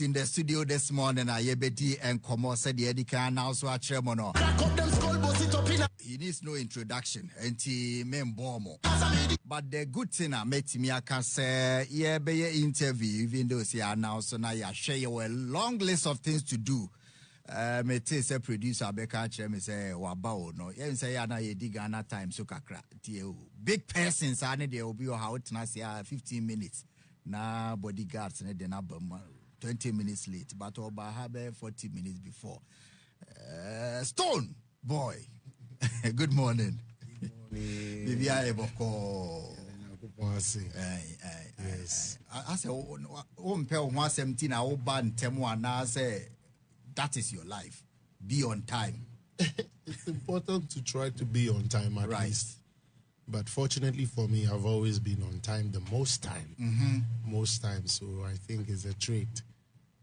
In the studio this morning, Ayebedi and Komo said the Edika now so Tremono. He needs no introduction, and he men bomb. But the good thing I met me, I can say, yeah, be your interview, even though see now, so now you share a long list of things to do. Me say producer Abeka me say wabao no. You say ya na ye digana time so kakra. Big persons are they will be how it na say 15 minutes. Na bodyguards ne den abam 20 minutes late, but oba have 40 minutes before. Stonebwoy. Good morning. Good morning. Baby I boko. Yes. I say pe 117 na oba ntemu ana say that is your life. Be on time. It's important to try to be on time at least. But fortunately for me, I've always been on time the most time. Most times. So I think it's a trait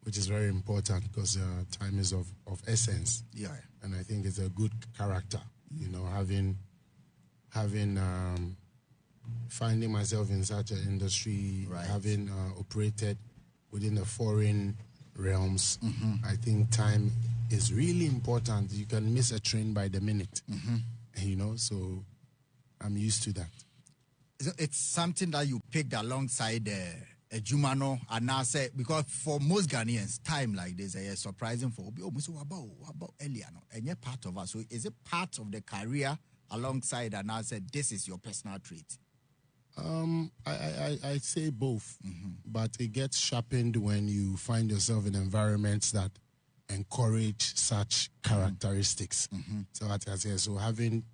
which is very important because time is of essence. Yeah. And I think it's a good character. You know, finding myself in such an industry, having operated within the foreign realms, I think time is really important. You can miss a train by the minute, you know, so I'm used to that. It's something that you picked alongside a Jumano, and now say, because for most Ghanaians, time like this is surprising for about earlier, and you're part of us. So is it part of the career alongside, and now say this is your personal trait? I say both, but it gets sharpened when you find yourself in environments that encourage such characteristics. So as I say, so having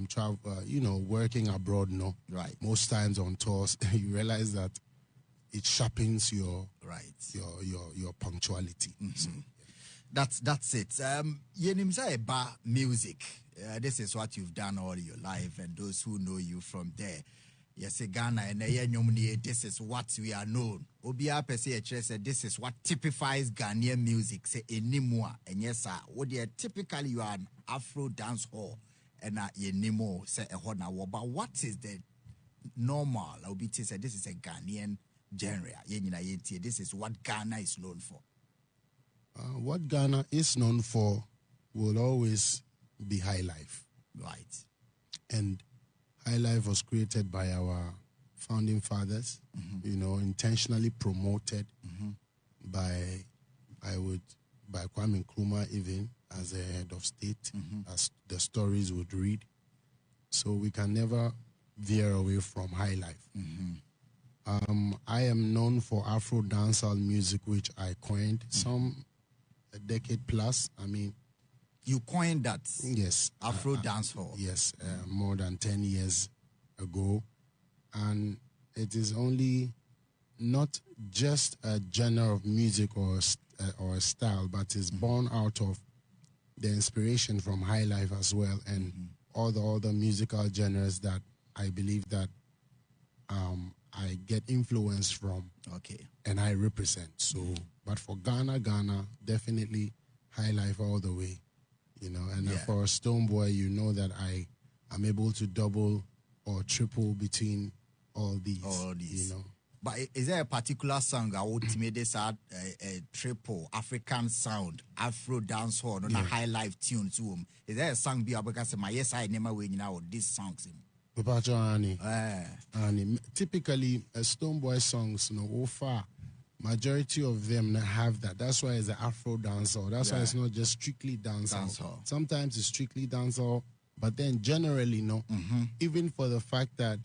travel, you know, working abroad, most times on tours, you realize that it sharpens your punctuality. So, That's it. Yenimsa bar music. This is what you've done all your life, and those who know you from there. Yes, Ghana and this is what we are known. Obia Pese said this is what typifies Ghanaian music. Say anymore. And yes, sir, what typically you are an Afro dance hall and anymore say a hona. But what is the normal? Obiti said this is a Ghanaian genre. This is what Ghana is known for. What Ghana is known for will always be high life. Right. And high life was created by our founding fathers, you know, intentionally promoted by Kwame Nkrumah even as a head of state, as the stories would read. So we can never veer away from high life. I am known for Afro dancehall music, which I coined a decade plus. I mean, you coined that? Yes. Afro dancehall? Yes, more than 10 years ago. And it is only not just a genre of music or a style, but it's born out of the inspiration from high life as well, and all the other musical genres that I believe that I get influence from and I represent. So, but for Ghana, definitely high life all the way. You know, and for Stonebwoy, you know that I am able to double or triple between all these. You know. But is there a particular song I would make this a triple African sound, Afro dance hall, not a high life tune to him? Is there a song be because my yes I never win now these songs? Typically, Stonebwoy songs, you know, far. Majority of them have that. That's why it's an Afro dancehall. That's why it's not just strictly dancehall. Sometimes it's strictly dancehall, but then generally, even for the fact that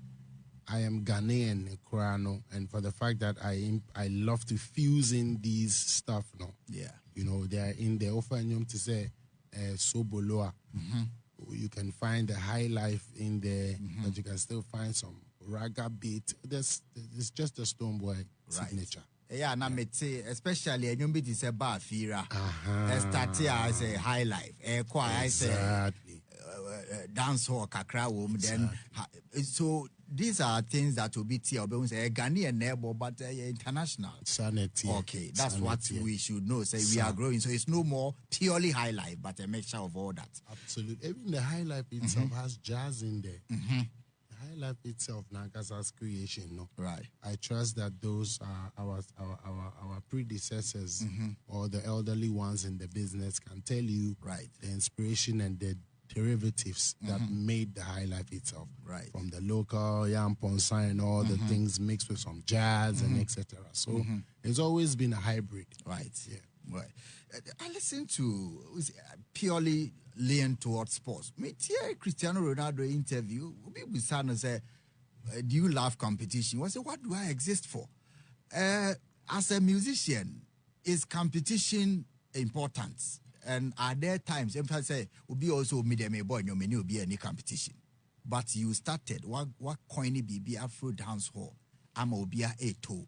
I am Ghanaian, and for the fact that I love to fuse in these stuff, you know, they are in the offering to say Soboloa. You can find the high life in there, but you can still find some raga beat. It's just a Stonebwoy signature. Yeah, na mete especially a nyumbi is a bar fira. Start here as a high life. I say dance hall kakra wom. Then so these are things that will be tier. But we say Ghanaian neighbor, but international. Sanity. Okay, that's what we should know. Say we are growing, so it's no more purely high life, but a mixture of all that. Absolutely. Even the high life itself has jazz in there. The high high life itself, Nankasa's creation, no. Right. I trust that those are our predecessors or the elderly ones in the business can tell you the inspiration and the derivatives that made the high life itself. Right. From the local yam ponsa and all the things mixed with some jazz and etc. So it's always been a hybrid. Right. Yeah. Right. I listen to purely lean towards sports. Me hear Cristiano Ronaldo interview. We say, do you love competition? I say, what do I exist for? As a musician, is competition important? And are there times, if I say, will be also medium boy, no many will be any competition. But you started what coiny BB Afro dance hall. I'm obia a toe.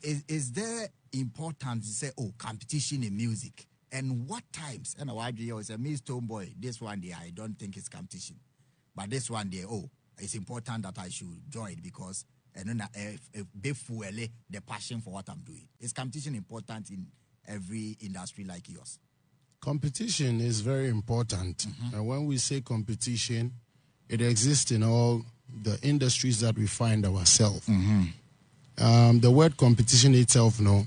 Is there important to say, competition in music? And what times? And I say, me Stonebwoy, this one day I don't think it's competition. But this one day, it's important that I should join because the passion for what I'm doing. Is competition important in every industry like yours? Competition is very important. And when we say competition, it exists in all the industries that we find ourselves. The word competition itself, no,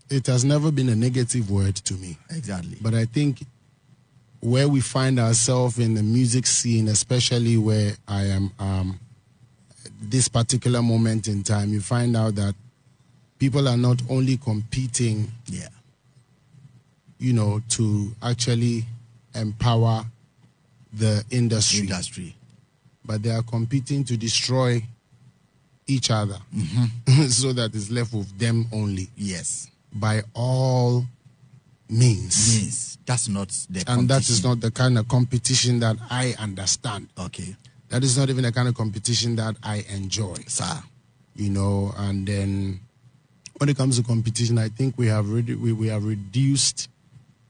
it has never been a negative word to me. Exactly. But I think where we find ourselves in the music scene, especially where I am this particular moment in time, you find out that people are not only competing, to actually empower the industry, but they are competing to destroy each other so that it's left with them only. Yes. By all means. That's not the competition. And that is not the kind of competition that I understand. Okay. That is not even the kind of competition that I enjoy. Sir. And then when it comes to competition, I think we have reduced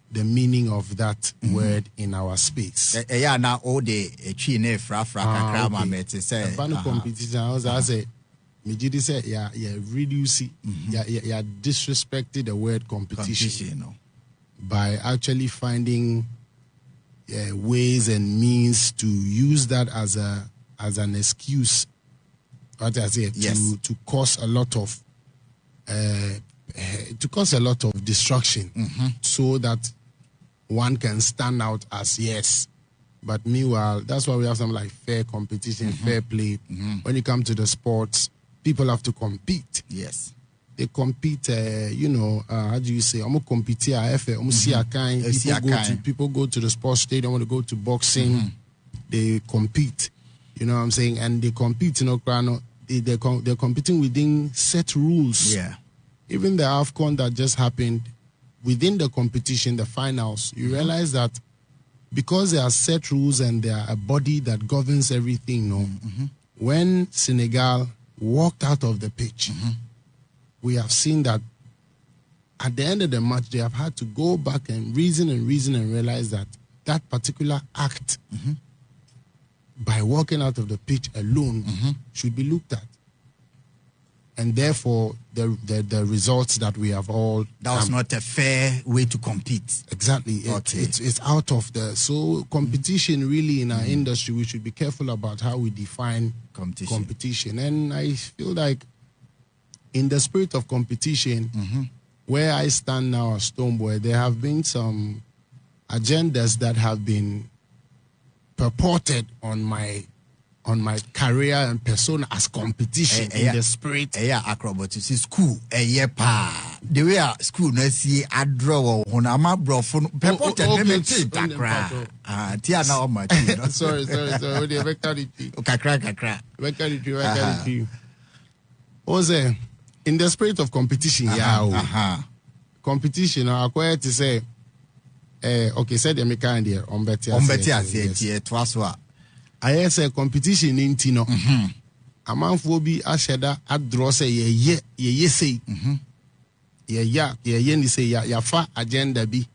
the meaning of that word in our space. Now all the competition, I say, Mijidi said, reduce it. Disrespected the word competition. By actually finding ways and means to use that as an excuse, what I say, to cause a lot of destruction, so that one can stand out as yes. But meanwhile, that's why we have something like fair competition, fair play. When you come to the sports, people have to compete. Yes. They compete, how do you say? People go to the sports stadium, want to go to boxing. They compete. You know what I'm saying? And they compete, they're competing within set rules. Yeah. Even the AFCON that just happened, within the competition, the finals, you realize that because there are set rules and there are a body that governs everything, when Senegal walked out of the pitch, we have seen that at the end of the match, they have had to go back and reason and realize that that particular act, by walking out of the pitch alone, should be looked at. And therefore, the results that we have all... That was not a fair way to compete. Exactly. It's out of the... So competition really in our industry, we should be careful about how we define competition. And I feel like in the spirit of competition, where I stand now as Stonebwoy, there have been some agendas that have been purported on my career and persona as competition in the spirit. Acrobatics school. The way school no see I draw honama brofo purported tia na o ma. Sorry. What the vectority? Kakra. Vectority. Ose in the spirit of competition, competition. I quite to say, okay, said the mechanic here on Betty. I say competition in Tino. A man for be a shedder at draw say ye say ye say ya fa agenda be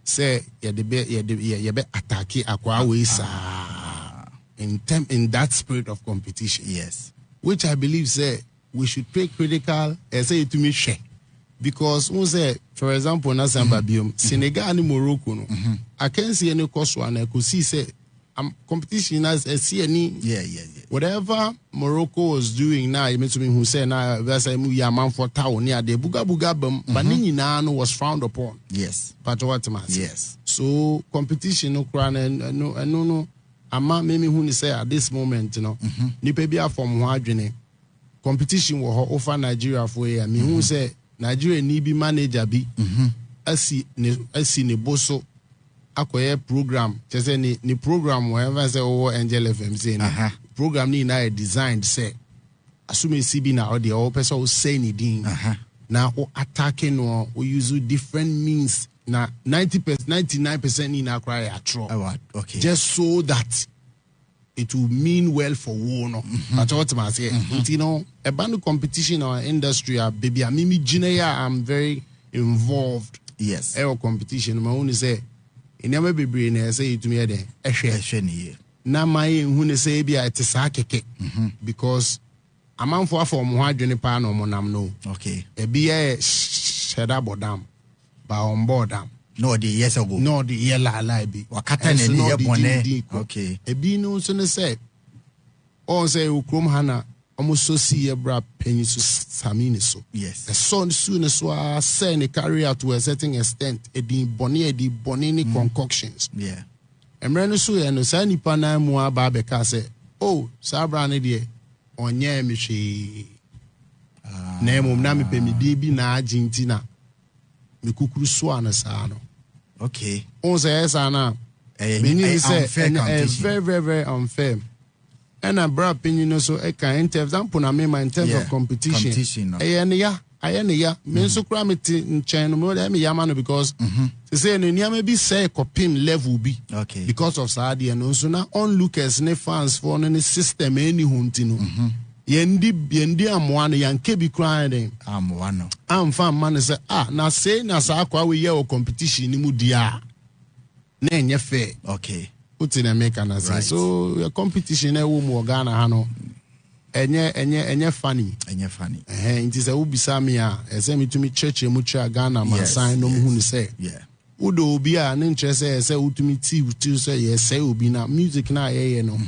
say ye be attack akwa ways in that spirit of competition. Yes. Which I believe say we should pay critical say to me share. Because say, for example, Nasamba Biom, Senegal and Morocco, I can't see any cost one. I could see say competition as a CNE. Yeah. Whatever Morocco was doing now, you mentioned who said now that's a man for town near the Buga but Nino was frowned upon. Yes. But what yes. So competition no crown and no. Ama mimi who say at this moment, nipa bia from Wadwene competition wo offer Nigeria for a me who say Nigeria ni bi manager bi asi ne boso akoye program say ni program wherever say Angel FM say program ni na designed say assume CB na or the person who say ni din na o attacking or use different means na 99% ni na cry atro. Okay. Just so that it will mean well for war no. But what I say, you know, a band competition or industry baby mimi junior I'm very involved. Yes. Air competition my own say in never be brain say to me then ehwe na my who say be it is akeke because a man for mo adwene pa no mo nam no. Okay. E be sheda bodam ba on board am. No, the years ago. No, the year la be. Wakata ne ye bone. Okay. E bi no so ne say. On say ukrom hana almost so see a bra penny so samini so. Yes. The son soon as wa say ne carry out to a certain extent. E di bone ni concoctions. Yeah. Emre no so ye no say nipa na mu aba be ka say, "Oh, sa bra ne de onye mi hwe." Na mum na me pe mi di bi na Argentina. Me kukuru so anasano. Okay. On say yes ana. Very, very unfair. And a bra opinion so I can in example na me in terms of competition. Ayane me so kra me in China mo me yamano because they say no nia me be say copim level be. Okay. Because of Saudi and so na onlookers ne fans for any system any hunti no. Yendi amwano yanke bi kran den amwano amfa man say na say na sa akwa we ye competition ni mu dia na enye fair. Okay. Put in America na say so your competition e wo mu Ghana ha no enye funny nti say wo bisa me a say me to me church mu cha Ghana man sign no mu hu ni say udo obi a ne nche say utumi ti say yes say obi na music na ye no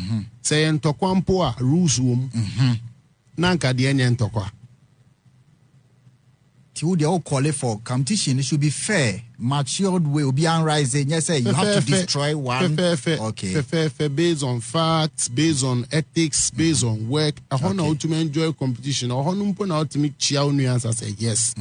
say entokwa mpo a rules wom na nka de enye ntokwa ti wo de call for competition. It should be fair, matured way obi an rising. Yes, say you have to destroy one. Okay. Fair based on facts, based on ethics, based on work. I want to enjoy competition. I want to make chia nuance. I say yes.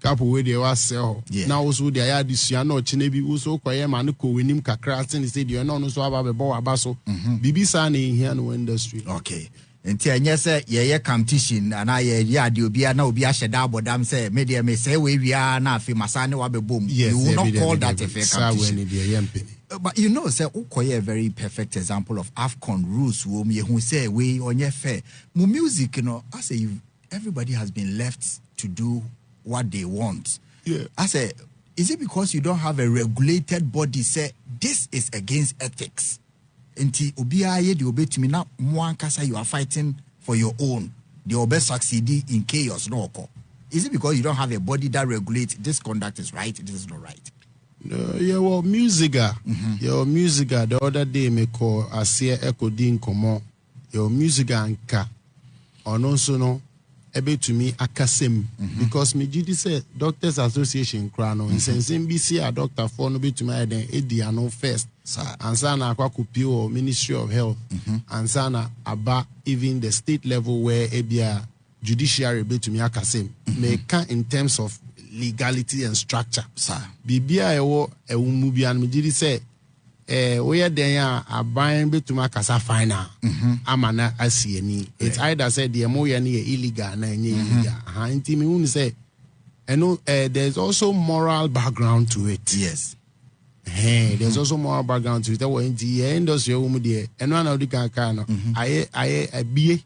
Couple way they was sell. Now also they are this year no chinebi also kwaye man ko winim kakra sen say you no so aba be abaso. Bibi sa na here no industry. Okay. Nti anya say ye competition na ye ade obi na obi ahye da abodam say media me say we wia na afi masane wa be bom. You will not call that a fair competition. But you know say ukoye a very perfect example of AFCON rules wo me hu say we onye fair. Mu music no I say everybody has been left to do what they want. I say, is it because you don't have a regulated body say this is against ethics? Enti obiya ye de obetumi na mo ankasa you are fighting for your own. The obe succeed in chaos no occur. Is it because you don't have a body that regulates this conduct is right, this is not right? No, music the other day me call Asia Echo Din Komo. Your music anka. Or no so no ebe to me akasem because me gidi say Doctors Association krano in sense NBC a doctor for no be to me den edi ano first ansa na akwa kopio Ministry of Health ansa na aba even the state level where ebia judiciary be to me akasem me can in terms of legality and structure bibia ewo ewumu bia me gidi say we den ya aban betuma kasa final amana asieni it's either said the mo ye ne illegal na enye illegal nti me hu say there's also moral background to it. Yes. There's also moral background to it. That when the industry wo de eno na odi kan no aye abie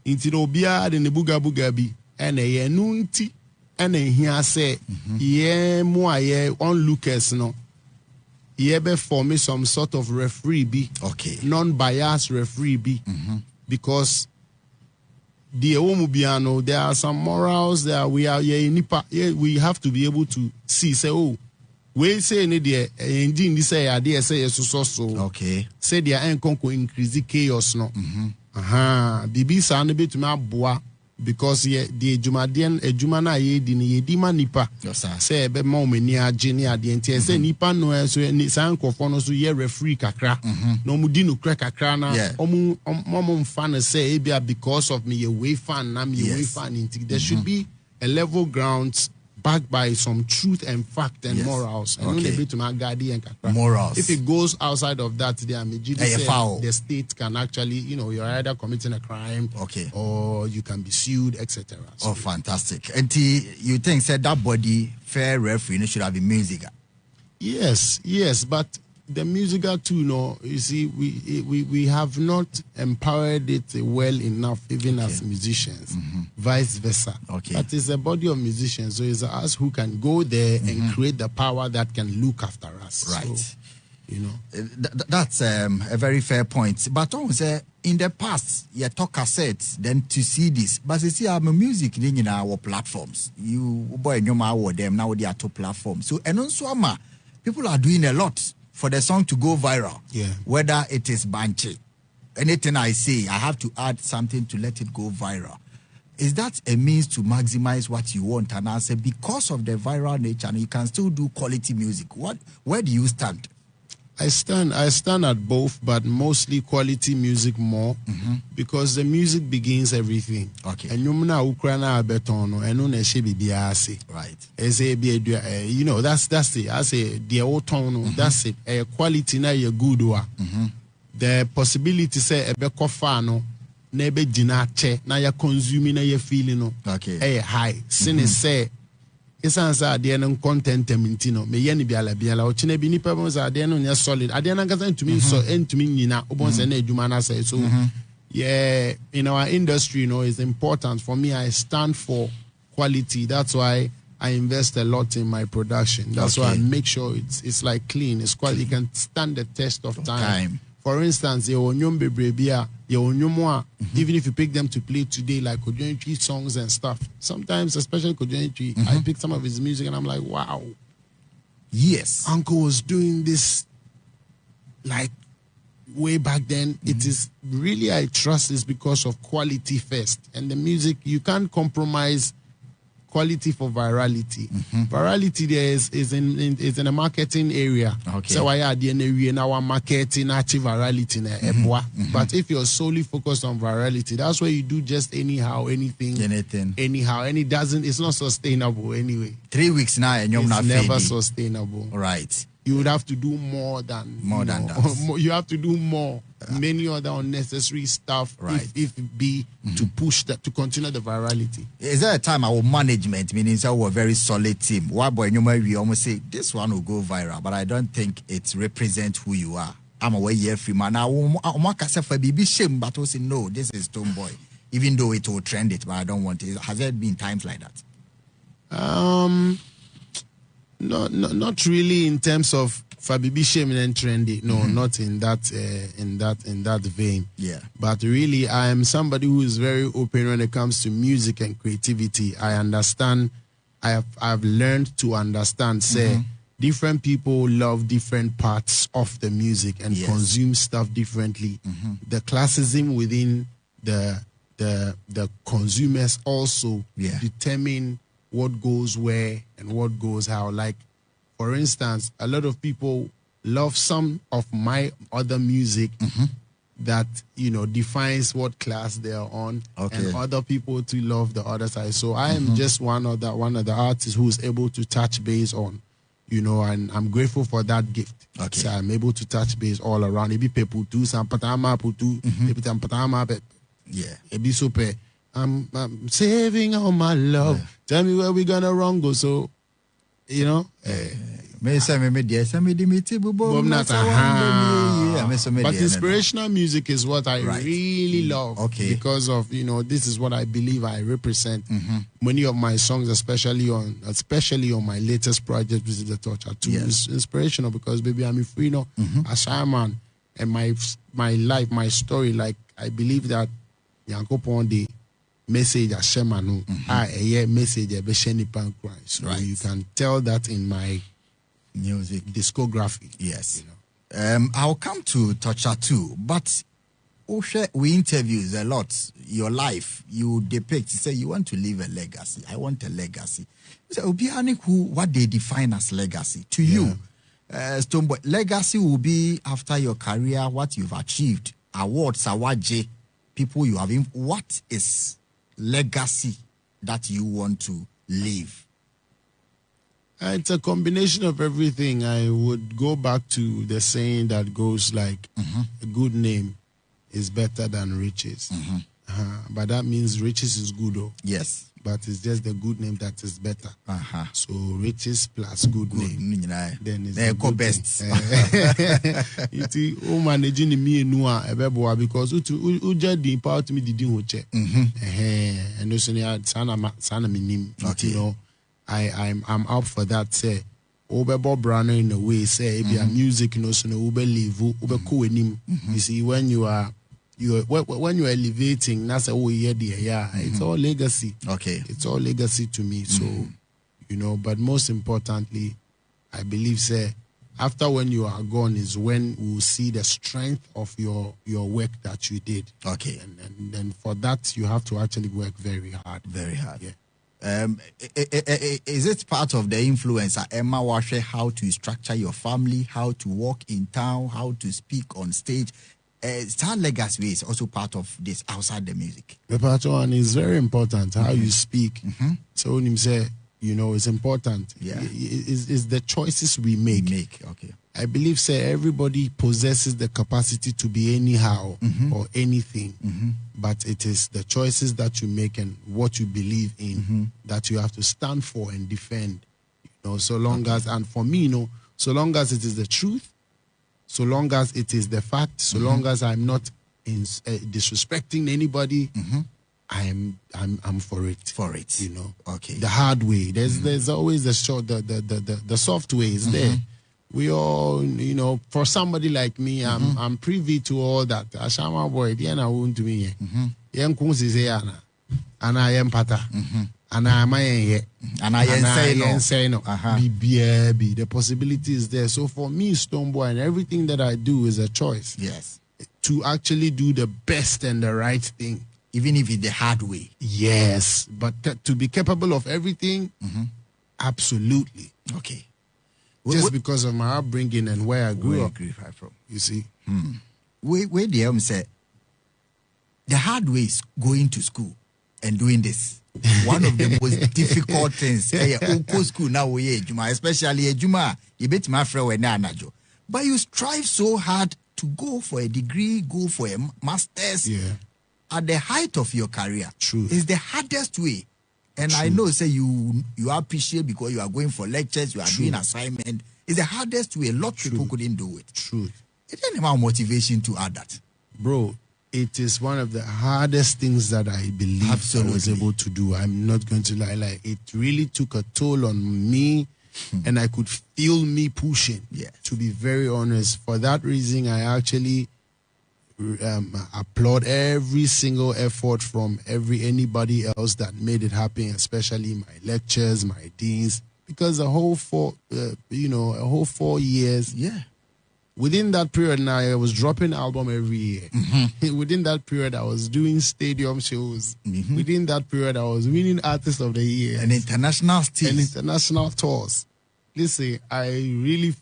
nti no bia de ne buga bi ene ye nu nti ene hia say ye mo aye onlookers no ye be form some sort of referee be non-biased referee be because the Omubiano there are some morals that we have to be able to see say we say any there engine say idea say so okay say their enconco increase chaos no bibi sa no betumi aboa because the ejuma na ye di ni yedi ma nipa say ebe ma omani age ni ade enti say nipa no so ni san kofo no so ye referee kakra no mu di no kakra na omu mfa no say e bia because of me ye way fan na me ye way fan enti there should be a level ground backed by some truth and fact and morals. And morals. If it goes outside of that, the state can actually, you're either committing a crime, or you can be sued, etc. So, fantastic. And you think said that body fair referee should have been musical? Yes, but the musical too, you see, we have not empowered it well enough, even as musicians, vice versa. But it's a body of musicians, so it's us who can go there and create the power that can look after us. Right. So, that's a very fair point. But also, in the past, you talk cassettes, then to see this. But you see, I'm a music in our platforms. You boy, them now they are two platforms. So, and also, people are doing a lot for the song to go viral, whether it is Banche. Anything I say, I have to add something to let it go viral. Is that a means to maximize what you want? And I say, because of the viral nature, you can still do quality music. Where do you stand? I stand at both, but mostly quality music more, because the music begins everything. Okay. And Ukraina betono and right. That's it. I say the old tone. That's it. A quality na ye good wa. The possibility say a bekofano nebe jinache na ya consuming na ye feeling no. Okay. High. Sin say. Isansa ade no content mintino me ye ne biala o chine bi nipa bon sa ade no nya solid ade na ngasa ntumi so entumi nyina obon se na adwuma na say so yeah, in our industry it's important for me. I stand for quality. That's why I invest a lot in my production. That's why I make sure it's like clean, it's quality. You can stand the test of time. For instance, even if you pick them to play today, like Jejereje songs and stuff, sometimes, especially Jejereje, I pick some of his music and I'm like, wow. Yes. Uncle was doing this like way back then. It is really, I trust this because of quality first. And the music, you can't compromise quality for virality. Virality there is in a marketing area. So why are the in our marketing active virality but if you're solely focused on virality, that's where you do just anyhow, anything, anyhow, and it's not sustainable anyway. 3 weeks now and you're not never sustainable. Right. You would have to do more than that. You have to do more. Many other unnecessary stuff, if it be to push that, to continue the virality. Is there a time our management, meaning we're a very solid team? Why boy, we almost say this one will go viral, but I don't think it represents who you are. I'm away here free man. Now, for BB shame, but also no, this is Stonebwoy. Even though it will trend it, but I don't want it. Has there been times like that? No, not really in terms of Fabibi shaming and trendy. No, not in that vein. Yeah. But really, I am somebody who is very open when it comes to music and creativity. I understand. I've learned to understand. Say different people love different parts of the music and consume stuff differently. The classism within the consumers also determine what goes where and what goes how. Like, for instance, a lot of people love some of my other music that, defines what class they are on. And other people to love the other side. So I am just one of the artists who is able to touch base on, and I'm grateful for that gift. So I'm able to touch base all around. Maybe people do some patama putu, maybe some patama, maybe super. I'm saving all my love. Tell me where we gonna wrong go. So, But inspirational music is what I really love. Because of, this is what I believe I represent. Many of my songs, especially on my latest project, Visit the Touch, are too inspirational because, baby, I'm a free a shaman, and my life, my story, like, I believe that Yanko Ponde message a shaman, message a besheni pan Christ. So you can tell that in my music discography. Yes. I'll come to Toucher too, but we interviews a lot. Your life, you depict, say you want to leave a legacy. I want a legacy. So, what they define as legacy to you, Stonebwoy, legacy will be after your career, what you've achieved, awards, awaje, people you have. What is legacy that you want to leave? It's a combination of everything. I would go back to the saying that goes like, a good name is better than riches. But that means riches is good, though. Yes. But it's just the good name that is better. So riches plus good name, then it's the good best. You see, managing me because uja power to me didn't and also you know, I'm up for that. Say, Bob Browner in a way. Say, be a music, you know, so no live, cool. You see, when you are elevating, that's it's all legacy. Okay, it's all legacy to me. So, you know, but most importantly, I believe, say, after when you are gone is when we'll see the strength of your work that you did. Okay, and then for that you have to actually work very hard. Very hard. Yeah. Is it part of the influencer Emma Washe, how to structure your family, how to walk in town, how to speak on stage? Star legacy is also part of this outside the music. The part one is very important, how you speak. So when you say, you know, it's important. Yeah. It's the choices we make. Okay. I believe, say, everybody possesses the capacity to be anyhow or anything, but it is the choices that you make and what you believe in that you have to stand for and defend. You know, so long as, and for me, you know, so long as it is the truth, so long as it is the fact, so long as I'm not disrespecting anybody, I'm for it. For it, you know. Okay. The hard way. There's always the short, the soft way is there. We all, you know, for somebody like me, I'm privy to all that. Ashama boy, Diana won't to me. Yen kunsi say ana, ana yen pata, ana amaye, ana yen say no. Be the possibility is there. So for me, Stonebwoy, and everything that I do is a choice. Yes. To actually do the best and the right thing, even if it's the hard way. Yes, but to be capable of everything, absolutely. Okay. Just because of my upbringing and where I grew up. From. You see? Where the say the hard way is going to school and doing this. One of the most difficult things. School now, especially a Juma, you bet my friend when anajo. But you strive so hard to go for a degree, go for a master's. Yeah. At the height of your career. True. It's the hardest way. And I know, say, you appreciate because you are going for lectures, you are doing assignment. It's the hardest way. A lot of people couldn't do it. True. It didn't have motivation to add that. Bro, it is one of the hardest things that I believe I was able to do. I'm not going to lie. Like, it really took a toll on me, and I could feel me pushing. Yes. To be very honest. For that reason, I actually applaud every single effort from anybody else that made it happen, especially my lectures, my deans, because a whole 4 years. Yeah. Within that period, now I was dropping album every year. Within that period, I was doing stadium shows. Within that period, I was winning Artist of the Year and international stage and international tours. Listen, I really.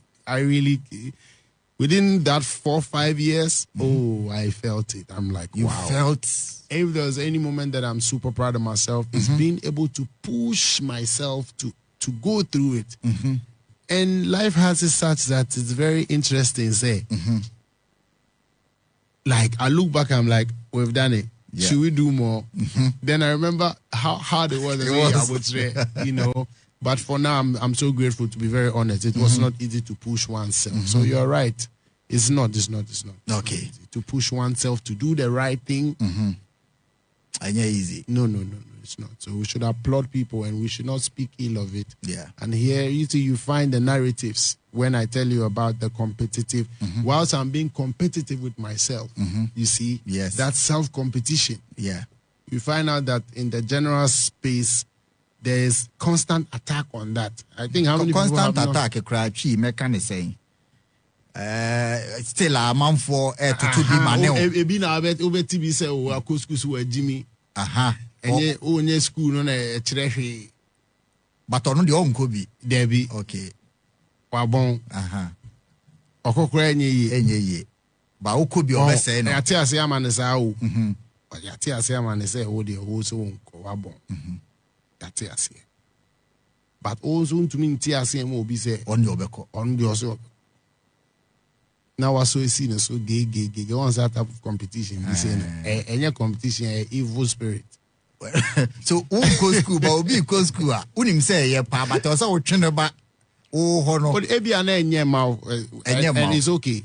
Within that 4 or 5 years, I felt it. I'm like, you wow. Felt. If there's any moment that I'm super proud of myself, is being able to push myself to go through it. And life has it such that it's very interesting. Say, like I look back, I'm like, we've done it. Yeah. Should we do more? Then I remember how hard it was. I would say, you know. But for now, I'm so grateful, to be very honest. It was not easy to push oneself. So you're right. It's not. Okay. To push oneself to do the right thing. And easy. No, it's not. So we should applaud people and we should not speak ill of it. Yeah. And here, you find the narratives when I tell you about the competitive. Whilst I'm being competitive with myself, you see, yes, that self-competition. Yeah. You find out that in the general space, there's constant attack on that. I think how many constant attack cry mechanic saying still a man for to be manel e bi na over TV say o akosku so Jimmy enye onye school no na kire hwe but ono de onko bi there be okay wabon okokora enye ye ba okobi obese no yate ase amane sa o yate ase amane say o de o so nko wabon yate ase but also ntumi nti ase mo obi say on de obeko on de oso now was so seen so gay on that type of competition we say any competition evil spirit. So go school but obi go school unim say ye pa but also wo twene ba o ho no but ebia na enye ma and it's okay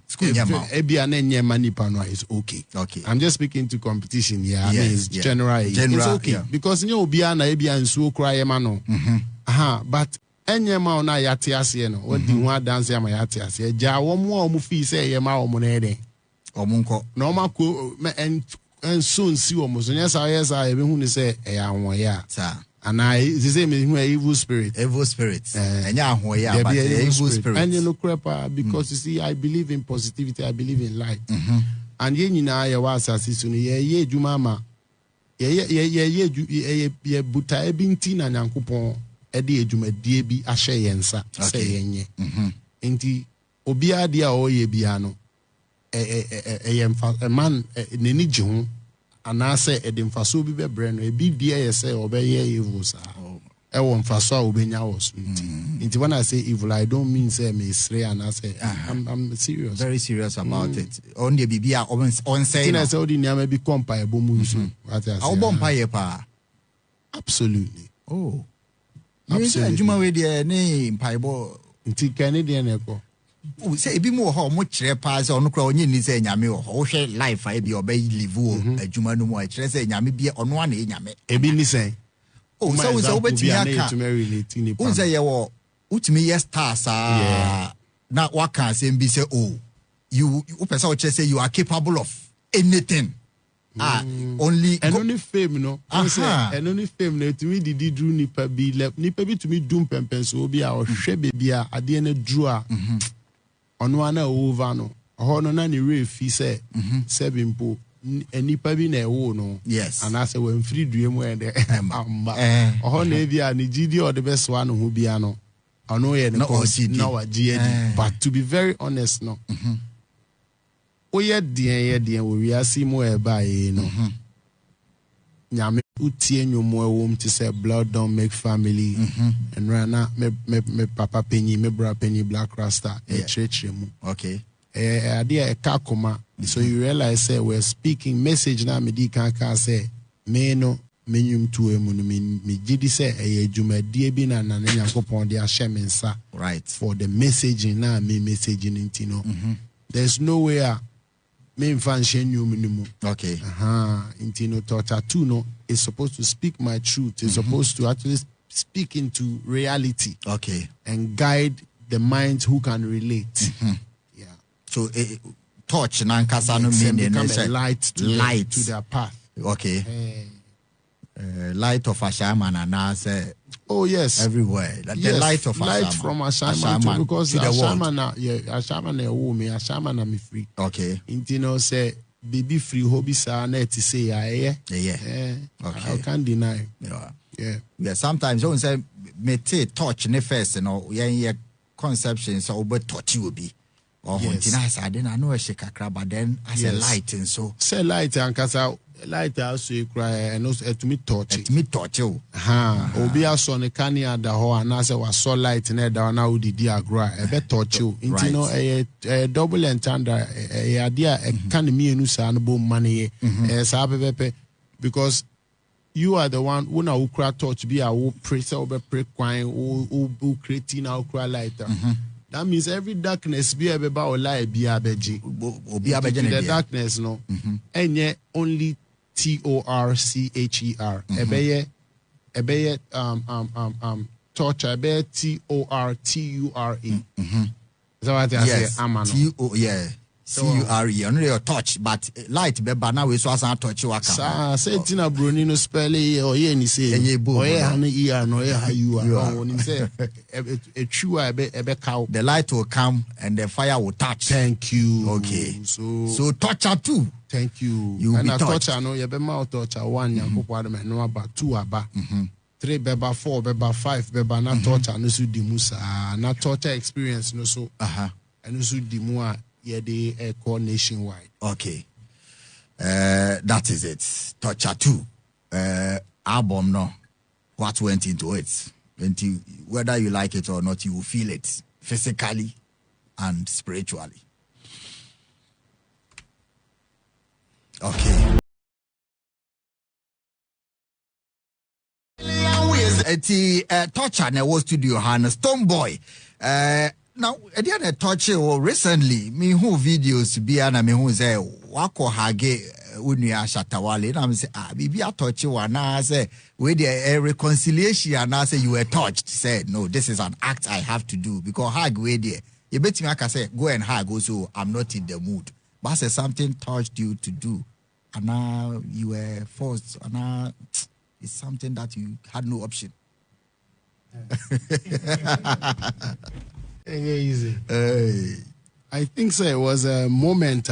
school enye ma ebia na enye ma nipa no is okay I'm just speaking to competition I mean it's general it's okay because you obia na ebia nsuo kura ye ma no but enye ma na yate ase no what di ho dance ya ma yate ase ja wo mo o mu fi say ye ma o mo na eden o mo nko na o ma ko and soon see wo mo so yes I be hu ni say e awon ya and I say me hu evil spirit enye ahon ya but evil spirit and you know crepa because you see I believe in positivity, I believe in light and ye nyina ye wa asase so no ye adwuma ma ye buta e bi nti na Nyankopon e de adwumadie bi ahye yensa say yenye enti obia de a o ye bia no man neni je ho anase e de mfaso bi bebre no e bi dia ye say obeye evil sa e wo mfaso a obenya wo so nti when I say evil I don't mean say me sre anase I'm serious, very serious about it on the bibia on say no say odi niam bi kompa e bomu so what I say how bompa ye pa absolutely absolutely adwuma we de ne mpaibo nti Canadian eko say ebi mu ho mo kire pa say ono kra onye ni say nyame ho wo hwe life a bi obey live o adwuma no mu a kire say nyame bi ono a na nyame ebi ni say so obetimi aka unze ye wo utimi yes stars na waka say bi say you person wo say you are capable of anything only fame no and only fame no to me did drew nipa bi to me dum pempen so obi a ohwe bebi a ade na dru a ono ana over no ho no na ni refi say sebimpo nipa bi na ewo no yes and I say when free dream we de ho na bi a ni gidi o de beso ano ho bia no ono ye ne ko na wa gidi but to be very honest no oye dien wo wi asimo e ba ye no nyame utie nyomo ewom to say blood don't make family and rana me papa penny me bra penny black rasta church mu idea e kakoma so you realize say we're speaking message na me di kan say me no menyum tu emu no me gidi say e adwumadie bi na na Nyankopon de ahye me nsa right for the messaging na me messaging intino there's nowhere me infantion you minimum intino torture too no is supposed to speak my truth is supposed to actually speak into reality and guide the minds who can relate so touch nankasa no meaning become a light to their path light of Ashaman and say yes everywhere the light of light from Ashaman because Ashaman e wo me Ashaman na me free intino say baby free hobby sa na ti say I can't deny sometimes you say me touch ne first no ye conception so be touch you be huntina sa de na no e kakra but then as a light and so say light and kasa light also you cry and also to me touch obi aso ne kania da ho and say was so light na da na udidi agra e be touch you you know double entendre e adia e kan mienu sa no bo mane sa pepe because you are the one who na ukra touch be a wo pray say be pray kwan wo creating na ukra light that means every darkness be ebe o light be abeji obi abeji the darkness no enye only TORCHER ebeye torture ebe TORTURE is that what I say amano CURE, only your touch, but light be banana we so as touch you aka. Say tina broni no spell or ye ni say or ye hanu ear no ye how you are. When him say a true ebe cow. The light will come and the fire will touch. Thank you. Okay. So toucher too. Thank you. You will be touched. Toucher no ye be mouth toucher 1 yankopwa de no about 2 aba. 3 beba 4 beba 5 beba na toucher no so di musa na toucher experience no so. And also the more they call nationwide. Okay. That is it. Toucher 2. Album no. What went into it? Whether you like it or not, you will feel it physically and spiritually. Okay. Toucher never studio Hannah Stonebwoy. Now, I touch recently. Me who videos be ana me who say wako hage unuya Shatta Wale. And I say bibi a touch you and I say with a reconciliation and I say you were touched. Say no, this is an act I have to do because hag way there. You bet me I can say go and hag also. I'm not in the mood. But I say something touched you to do, and now you were forced. And now it's something that you had no option. Easy. I think so. It was a moment.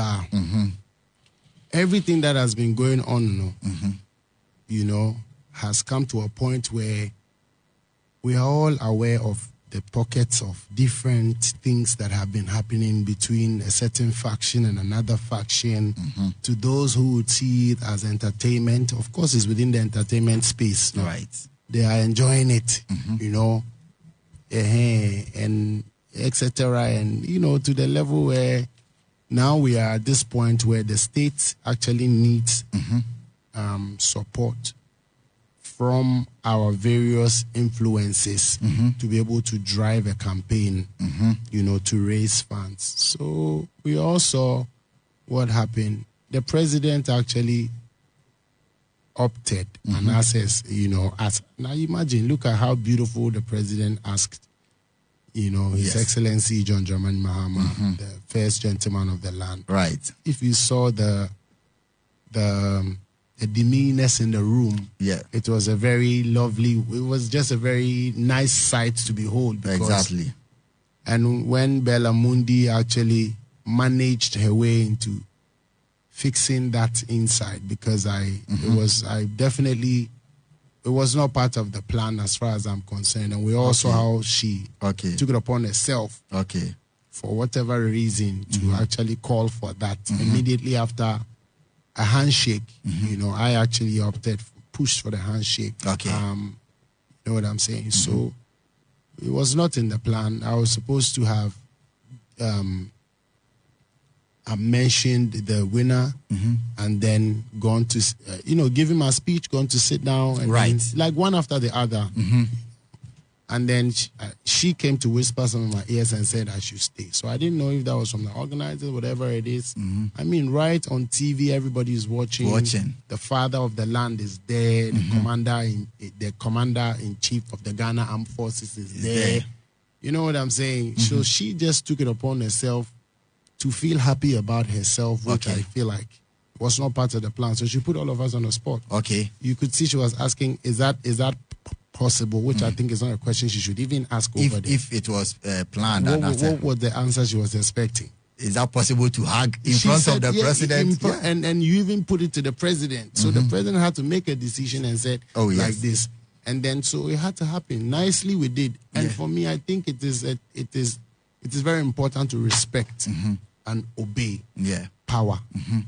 Everything that has been going on, you know, has come to a point where we are all aware of the pockets of different things that have been happening between a certain faction and another faction. To those who would see it as entertainment, of course, it's within the entertainment space. No? Right. They are enjoying it, you know, and etc. And, you know, to the level where now we are at this point where the state actually needs support from our various influences to be able to drive a campaign, you know, to raise funds. So we all saw what happened. The president actually opted and access, you know, as now imagine, look at how beautiful the president asked, you know, His Excellency John Dramani Mahama, the first gentleman of the land. Right. If you saw the demeanors in the room, it was a very lovely, it was just a very nice sight to behold. Exactly. And when Bella Mundi actually managed her way into fixing that inside, because it was not part of the plan as far as I'm concerned. And we all saw how she took it upon herself for whatever reason to actually call for that. Immediately after a handshake, you know, I actually pushed for the handshake. You know what I'm saying? So it was not in the plan. I was supposed to have I mentioned the winner and then gone to, you know, give him a speech, gone to sit down. And then, like one after the other. And then she came to whisper some of my ears and said I should stay. So I didn't know if that was from the organizers, whatever it is. I mean, right on TV, everybody is watching. The father of the land is there. The commander in chief of the Ghana Armed Forces is there. You know what I'm saying? So she just took it upon herself to feel happy about herself, which I feel like was not part of the plan. So she put all of us on the spot. You could see she was asking, is that possible? Which I think is not a question she should even ask over there. If it was planned. What was the answer she was expecting? Is that possible to hug in front of the president? And you even put it to the president. So the president had to make a decision and said, like this. And then so it had to happen. Nicely we did. And for me, I think it is very important to respect and obey power.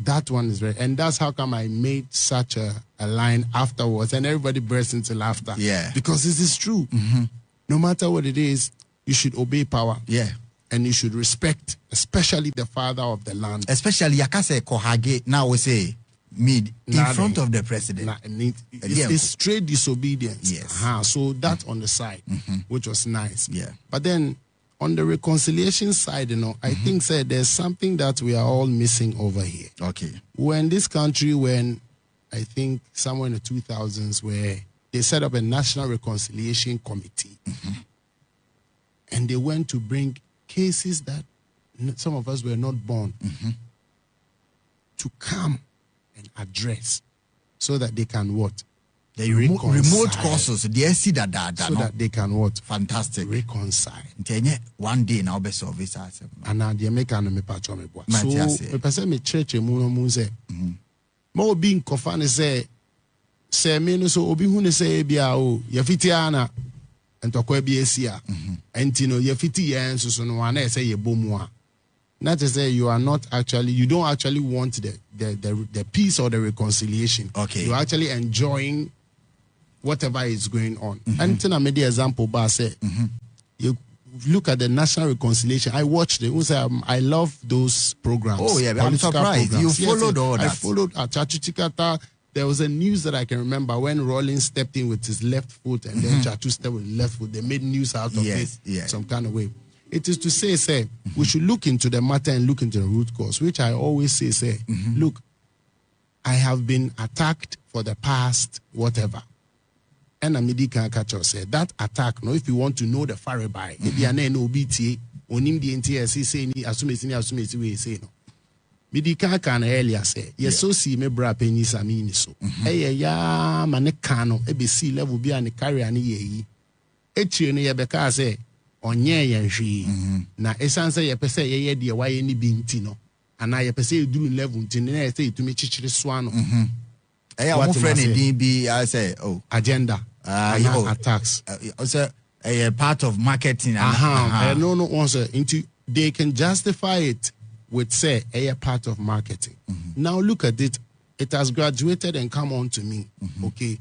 That one is very, and that's how come I made such a line afterwards, and everybody burst into laughter. Because this is true. No matter what it is, you should obey power. And you should respect, especially the father of the land. Especially Yakase Kohage, now we say in front of the president. It's straight disobedience. So that on the side, which was nice. But then on the reconciliation side, you know, I think there's something that we are all missing over here. We're in this country when I think somewhere in the 2000s where they set up a National Reconciliation Committee. And they went to bring cases that some of us were not born to come and address so that they can what? The remote causes, they see that so that they can what? Fantastic. Reconcile. One day now be solve this. And now the American me patch me boy. So me person me church mu say. Mo being kofane say me no so obi hu ne say bia o ye fiti ana entokwa bia esia. Enti no ye fiti ye nso so no ana say ye bomu a. Not to say you don't actually want the peace or the reconciliation. Okay. You're actually enjoying whatever is going on. And then I made the example, but I said, you look at the national reconciliation. I watched it. I love those programs. Oh, yeah, I'm surprised. Programs. You followed all that. I followed Chachuchikata. There was a news that I can remember when Rollins stepped in with his left foot and then Chachu stepped with his left foot. They made news out of it some kind of way. It is to say, we should look into the matter and look into the root cause, which I always say, look, I have been attacked for the past, whatever. And Amidi can catch us say that attack, no, if you want to know the farabai, if you are no BTA, onim the NTS, say, assume we say no. Midi can earlier say, yes, so see me bra penny samini so. Hey, ya manekano, ABC level be an carry an ye. Echi ne yebeka say, onye yenhwe na esanse ye pese ye de waye ni binti no ana ye pese eduru level nti na say itumi chichiri so ano mo friend din bi I say agenda attacks also a part of marketing no also into they can justify it with say a part of marketing. Now look at it has graduated and come on to me. Okay,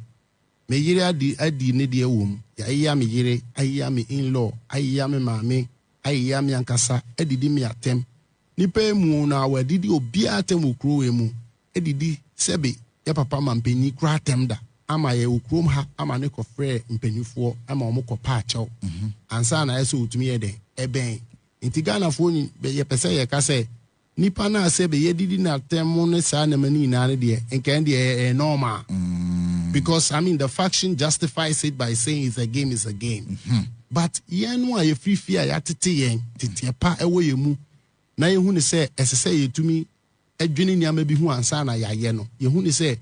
me yire adi ne de wom ya iya me yire iya me in-law iya me mame iya me ankasa edidi me atem nipa mu na wadidi obi atem okro emu edidi sebe ya papa mampeni kra atem da ama ye okrom ha ama ne kofre mpanifo ama omko pa achew ansa na yeso utumi ye den eben intigana fo ni ye pese ye ka se nipa na sebe ye didi na atem ne sa na mani na ne de enkan de normal. Because, I mean, the faction justifies it by saying it's a game is a game. But, yeah, no, I free fear, ya titi pa away mu. Na ye huni say, as I say to me, a dreaming ya maybe who ansana ya yeno. Ye huni say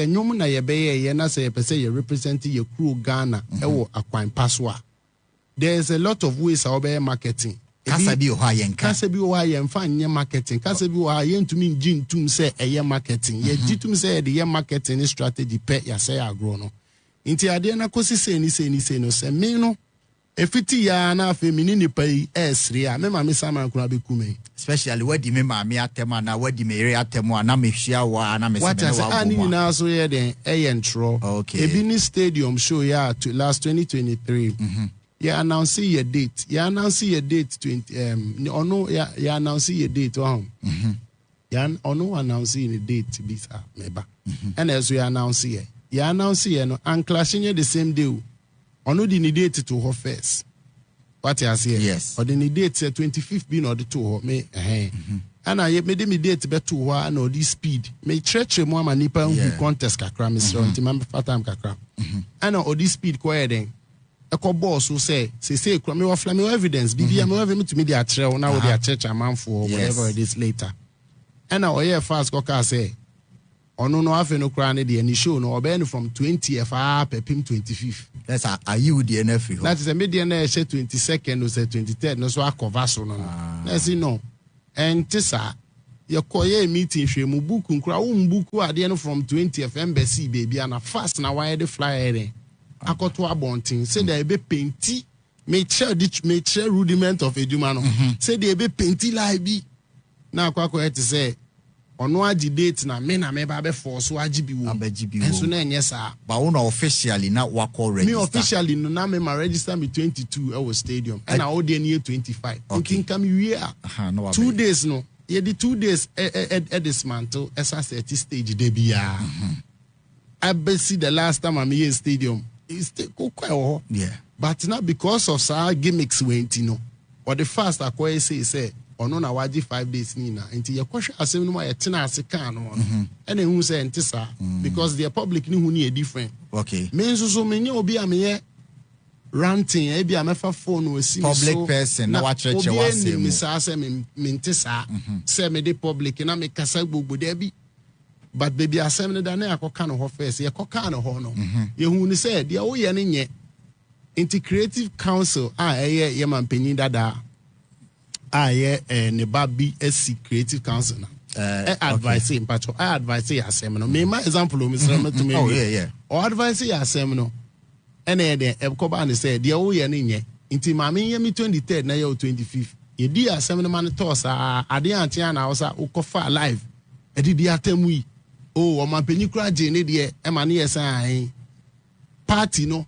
nyom na ye beye ye na say per se ye representing your crew Ghana, ewo akwan paswa. There's a lot of ways our marketing. Kasabi oha yen fan ye marketing. Kasabi oha yen to me jin tum say ye marketing. Ye jitum say the marketing strategy pe ya say agro no. Inti ade na kosi say ni no say me no efiti ya na afi mini ni pai esri a me ma me sama kura be kume. Especially where di me ma me atemo na where di me ere atemo na me hwia wa na me se me wa. What ani na so ye den ntro. Okay. Ebini stadium show ya to last 2023. Yeah, announce your date. Yeah, announce your date 20 yeah, announce your date Yeah, announce the date bisa meba. And as we announce here. Yeah, announce here no and clashing the same day. Ono the date to her first. What you say? Yes. Or the date 25th being or the to her me and I made me date bet to her no this speed. Me church mo ma nipa who contest kakra me so nti mam fatam kakra. And or this speed quiet then. A boss who say, me wa flame evidence, BB, I'm over to me the trail now with their church a month for whatever it is later. And now, yeah, fast coca say, or no, have no crown, the show no, or from 20th up at pim 25th. That's a you, the NF. That is a median 22nd, or say 23rd, no so I cover no. Let's see, no. And Tessa, your choir meeting, she mubuku, crown buku at the end from 20th embassy, baby, and a fast now why the flyer. Akoto abontin say there be painti me share rudiment of eduma no say there be painti like bi na akwakọ et say ono agi date na me ba be force agi bi wo enso na enye sa ba wo na officially na wakọ register me officially no na me ma register me 22 at stadium and I hold near 25 okay come here 2 days no ye the 2 days at dismantle as at stage de bia I be see the last time I'm here stadium. It's yeah, but not because of our gimmicks went, or the first I say, or no, na waji 5 days nina until your question as no my tina as can and then who say antisa because the public knew who need different. Okay. Means so many will be a mere ranting ebi amefa phone we see public person na watch obi me say me ntesa say me dey public na me kasa gbogbo dey bi but baby asem ne da na akoka no ho first ye koka no ho no ye hu ni say dia wo ye ne nye into creative council ye man panyin dada ye ne babi esi creative council na advice in patcho advice ya asem no me ma example o me say to me or advice ya asem no ene de ekoba ne say dia wo ye ne nye into ma me ye me 23rd na ye 25th ye di asem no man to sa ade antia na wo sa ukofa live edidi atemu yi o man panyin kura je ne de e ma ne ye san party no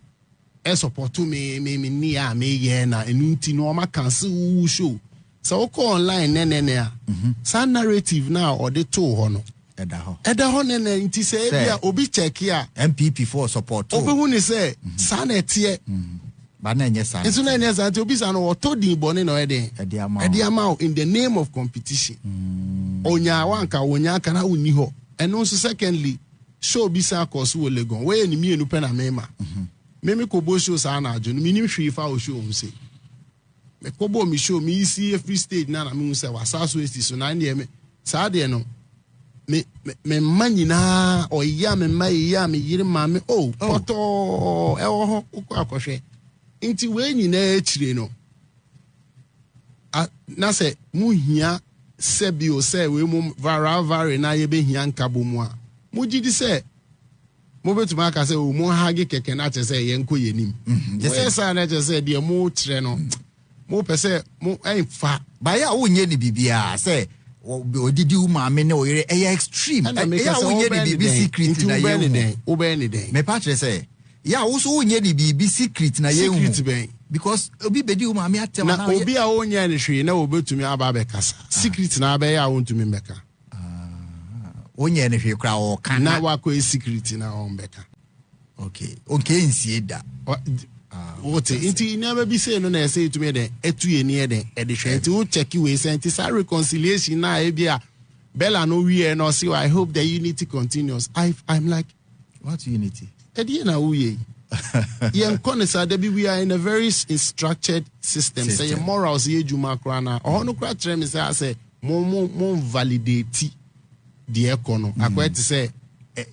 e support me ni a me ye na enunti no ma cancel show so ko online ne a san narrative now or the to ho no eda ho ne nti say bia obi check ya MPP for support obi hu ni say san etie ba na enye san enso na enye san obi san o to din bone no ede ama in the name of competition onya wanka onya aka na woni ho eno so secondly show bi san course wo legon we ni mienu pe na mema meme kobo show sa na ajo no minim hwe fa o show hum say me kobo mi show mi see every stage na me say wasaso esti so na ne me sa de no me manyina o ya me mai ya me yire ma me poto e wo ho akɔhwɛ nti we nyina echire no na say mu hia se bi o say we mu vara na ye be hia nkabo mu a mu gidi say mo betuma aka say o mo hage keke na che say ye nko yenim yes na che say de mo tre no mo pese mo enfa ba ya wo nye ni bibia say odidi u ma me ne o yere extreme ya wo nye ni bibi secret na ye wo be ni den me pa che say ya wo so wo nye ni bibi secret na ye hu because obi bedi u ma me atem na obi a wo nye ni hwe na obetumi aba be kasa secret na aba ya wo ntumi meka onye ne hwe kra o kan na wakọ secret na on beka okay nsie da wote inti never be say no na say to me den etuye ni den e de hwe inti wo check we say inti sa reconciliation na e bia Bella no we no see I hope the unity continues. I'm like what unity e de na wo ye yen konesa de bi we are in a very structured system say morals ye juma kra na o no kra tre me say mo validate the econo akwet say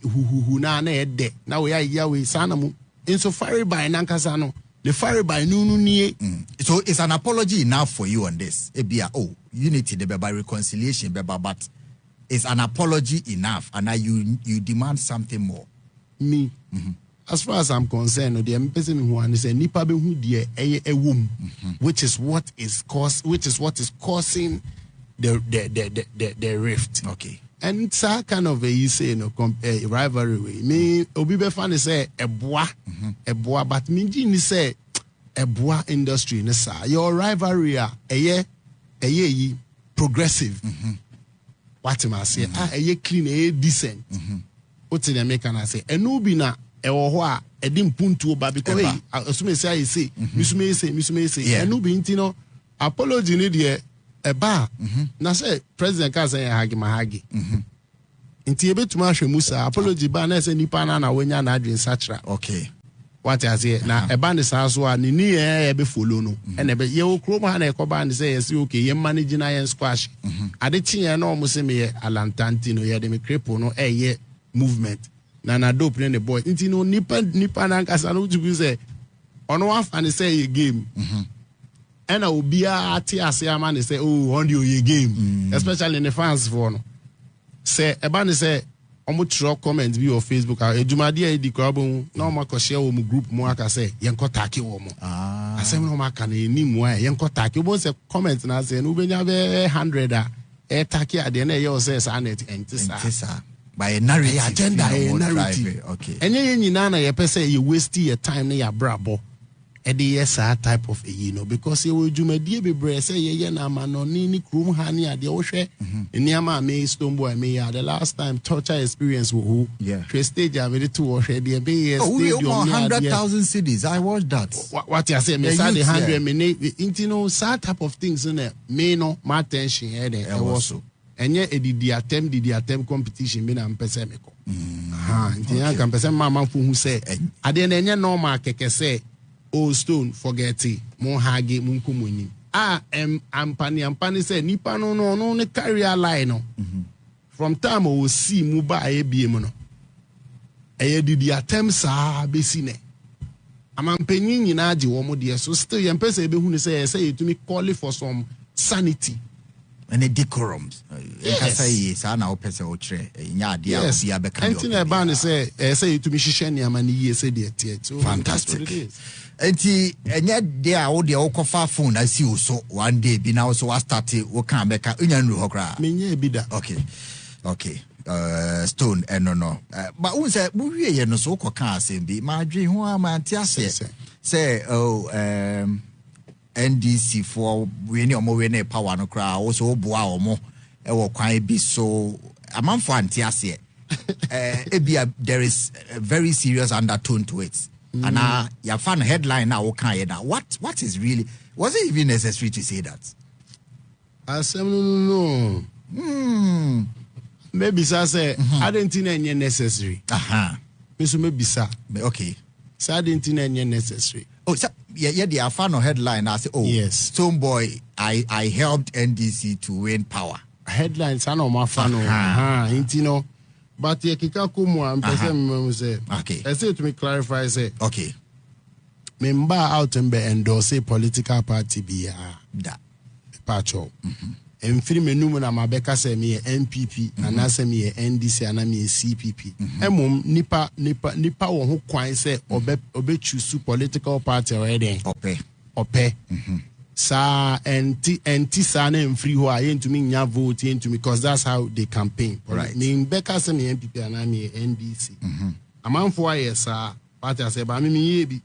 hu na ede na we ya we sana mu inso fire by nankasa no the fire by nunu nie so it's an apology enough for you on this ebia unity the by reconciliation but it's an apology enough and now you demand something more me as far as I'm concerned the person who understand nipa be hu de ewom which is what is causing the rift okay. And it's a kind of a you say rivalry way. Me obi be fan say eboa but me ji ni say eboa industry ne sa your rivalry eye progressive. What am I say? Eye clean, decent. What in American I say? Enu bi na ewo ho a edim puntu ba because assume say misume say enu bi ntino apology ni de eba na say president ka say hagi nti ebetuma hwe musa apology ba na say nipa na wenya na adwen sachra okay what I say na eba ne sa so a ni e be follow no e be ye okro ma na ekoba ne say yes okay ye manage na ye squash ade tie na omo se me ye alantanti no ye de me crepo no ye movement na dope ne the boy nti no nipa na nkasa no tubu say ono wa fa ne say ye game and I will be a man and say, on your game, especially in the fans for no. Say, a band say, drop comments be on Facebook. A Jumadia di Crabon, no more share group more. I say, Yanko Taki woman. I say, no more can any more. Yanko Taki was a comment and I say, no, when you have 100, a Taki at the end of your says, and it by a narrative agenda, a narrative. Okay. And you nana, you say you waste your time near Brabo. Type of because you will Jumadia be breast say ye na manoni krum hani ade wo hwe niama me Stonebwoy me the last time torture experience who stage have to wo hwe de be stadium 100,000 cities I watched that what you say me say 100 minute sad type of things in me no my attention here there also enye did attempt competition me na mpese me ko nti ya kan pese mama fu hu say ade na enye normal keke say oh Stone, forget it. Mo hage mo kumuni. Ampani say nipa no carry a line no. From time I will see mu ba ABM no. Eye di the attempts be seen. Amampanyin nyina age wo mo de so still yem pese ebe hu ne say to me call for some sanity and a decorum. Say sa na opese o kire nya ade a obi abeka. Anything about ne say to me hihye ne amani ye say de tie. So fantastic. Enti enye de a wo de okofa phone asi wo so one day bi na so wa start wo kan beka nya nru hokra. Menye bi da. Okay. Stone no. But who say we ye no so ko kan asem bi ma dwe ho ama ntiase. Say NDC for we ni omo we na power no kra wo so boa omo e wo kwan bi so amanfo antiase. There is a very serious undertone to it. And your fan headline now okay now. What is really, was it even necessary to say that? I said no. Maybe I say I didn't think any necessary. Maybe okay. So I didn't think any necessary. Oh, so yeah, the fan headline I say, oh yes, Stonebwoy, I helped NDC to win power. Headlines I know my fan you know. But ye kika kumu am person say okay. I say to me clarify say okay. Member out and be endorse political party be da pacho. Emfiri menum na mabeka say me NPP and I say me NDC and me CPP. Emum nipa wo ho kwan say obe choose political party already. Ope. Sa enti sa na mfiri ho a yen to me nya vote yen to me because that's how they campaign. Right. Me beka say me NPP and me NDC. Amanfo aye sa party say ba me ye bi.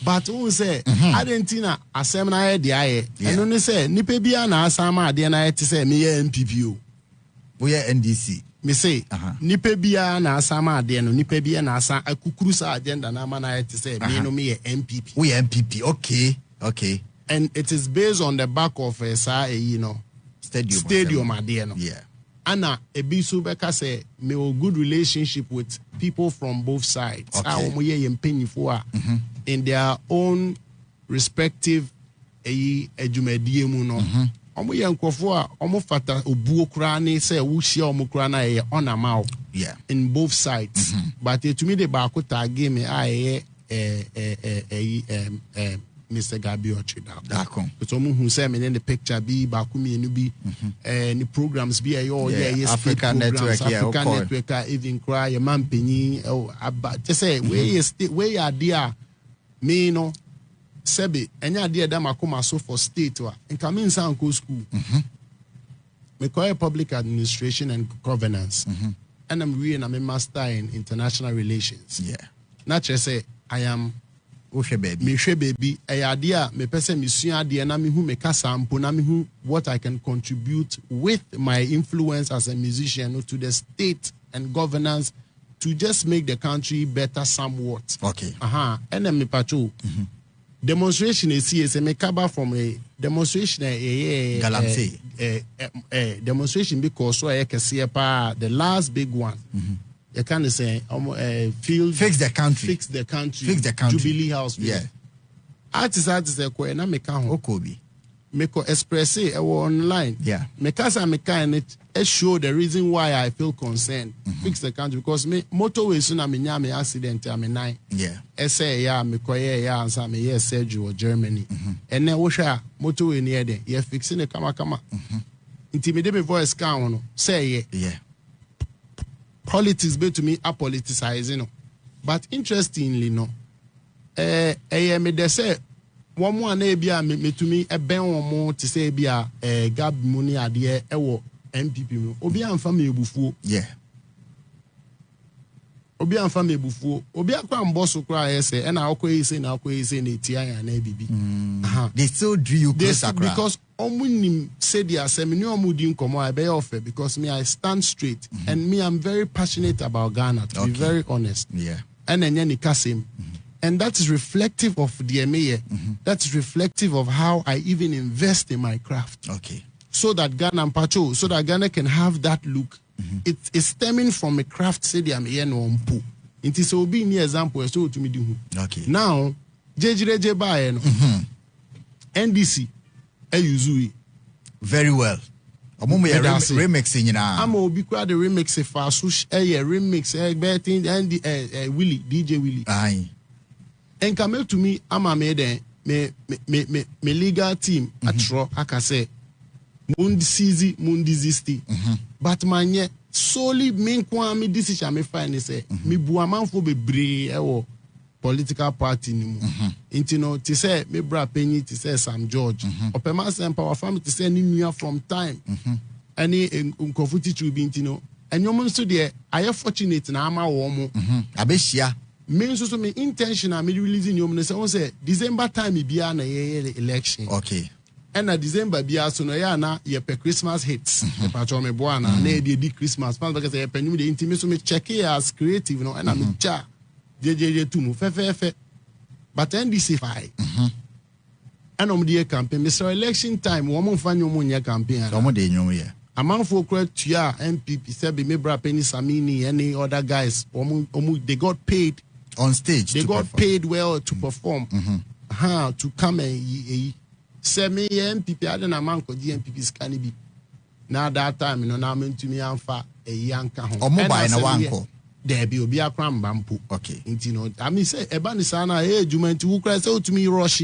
But who say Argentina asem na ye de aye. Eno ne say nipa bia na asama ade na ye te say me ye NPP o. We ye NDC. Me say nipa bia na asama ade no nipa bia na asa akukuru sa agenda na ma na ye te say me no me ye NPP. We NPP. Okay. And it is based on the back of you know stadium ade no. Yeah. Anna ebisu beka say me a good relationship with people from both sides. In their own respective ejumedie mu no. Omo ye nkofo a omo fata obuo kra ne say wo hia omo kra na ye onamao. Yeah. In both sides. But to me the ba ko tag me Mr. Gabi Ochida. But someone who said me in the picture be Bakumi and be the programs be African Network, African Network, even cry a man penny. Oh, just say where you are dear me no Sebi, any idea that I come so for state and come in San school. Me call public administration and governance. And I'm reading I'm a master in international relations. Yeah. Not just say I am baby. Me baby, a idea, me person, me see idea, na me who me kasa na me who what I can contribute with my influence as a musician to the state and governance to just make the country better somewhat. Okay. And then me pacho. Demonstration is a me cover from a demonstration demonstration because so I can see the last big one. You can say field fix the country. Jubilee House. Yeah. Artist na me kan ho Okobi. Me ko express it online. Yeah. Me kasa me kan it show the reason why I feel concerned. Fix the country because me motorway so na me nya me accident am 9. Yeah. Say yeah me ko yeah ansa me yes surgery or Germany. And then wo hwa motorway near there. You fixing the kama. Intimidate me voice kan no say yeah. Politics be to me apoliticizing, but interestingly no me de say one more na bia me to me ben one more to say bia gab money ade MPP mu obi amfa me ebufuo. Yeah. Obi amfa me ebufuo obi akwa mboso kra say na akoyi say na etia ya na bibi. They still do you closer because omunim say the assembly omudi nkomo I be offer because me I stand straight and me I'm very passionate about Ghana to be very honest. Yeah. And then ni kasim. And that is reflective of the mayor. That's reflective of how I even invest in my craft. Okay. So that Ghana and Pacho, so that Ghana can have that look. It's stemming from a craft say the mayor no mpo. It is so be near example so to me do. Okay. Now, Jejereje by NDC, Ayuzui. Very well. Remixing, you know. I'm a big the remix a fast remix betting and Willie, DJ Willie. Aye. And come to me, I'm a made me legal team at Tro, I can say Mundi Zisti. But my solely main kwame decision me find say me buaman for be brave political party ni mu. Inti no ti say me bra penny ti say Sam George. Opema say power family ti say ni nua from time. Any nkofuti chu bi inti no. Enyom nso de aye fortunate na ama wo mo. Abehia. Me nso so me intentional me releasing nyom no say December time bia na ye election. Okay. And na December bia so no ya na ye pe Christmas hits. E pa cho me boa na e di Christmas fans because ye pe nyum de inti me so me check it as creative no and na me cha Jejereje to mu fe but NDC five and the campaign Mr. Election time woman fan your money campaign some de nyom ye among for tua MPP said be me bra penny Samini any other guys they got paid on stage they got paid well to perform to come and say me MPP I don't amount ko MPP scan be now that time no na me to me amfa e yanka ho mobile na wanko there be obi akram bampo okay inti no I mean say eba ni sana jumenti wo kra say otumi rush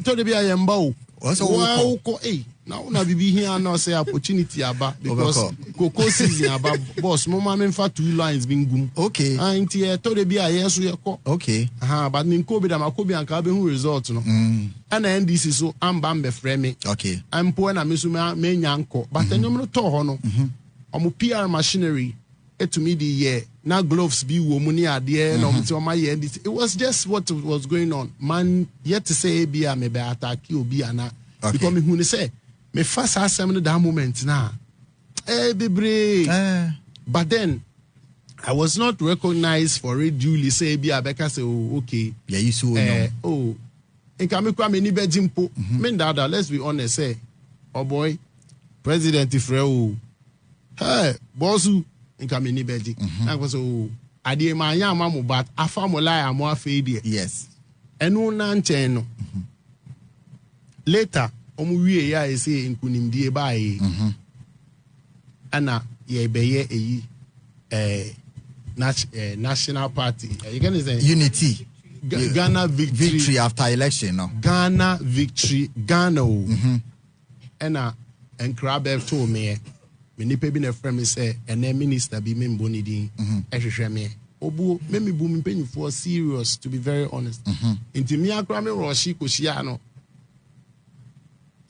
to de be ayemba o wo ko now na bibi here now say opportunity aba because cocoa season aba boss mo ma me fa 2 lines bingum okay inti to de be ayeso ye ko okay but me ko be da makobi anka be hu result no and NDC so amba mbe frame okay ampo na me so me nyanko but enyom no to ho no omo PR machinery to me the year now gloves be woman idea no it was just what was going on man yet to say be a me be attack you be ana because me who say me first assembly that moment now but then I was not recognized for it duly say be a beka say okay yeah you so oh in come kwa me ni be jimpo me dada let's be honest say oh boy president Ifreo hey bossu nka me ni beji na ko so ade ma anya amamu but afa mo lie amo afeedie yes enu na nchen no later omu wie ya ese nkunimdie bae ana ye beye eyi national party you can say unity Ghana victory after election no Ghana victory Ghana ena enkrabe to me nipa bi na frɛ me sɛ ɛnɛ minister bi membo ne din ɛhwehwɛ me obu me bu me mpanyinfoɔ serious to be very honest nti me akora me rɔhye kɔhyia no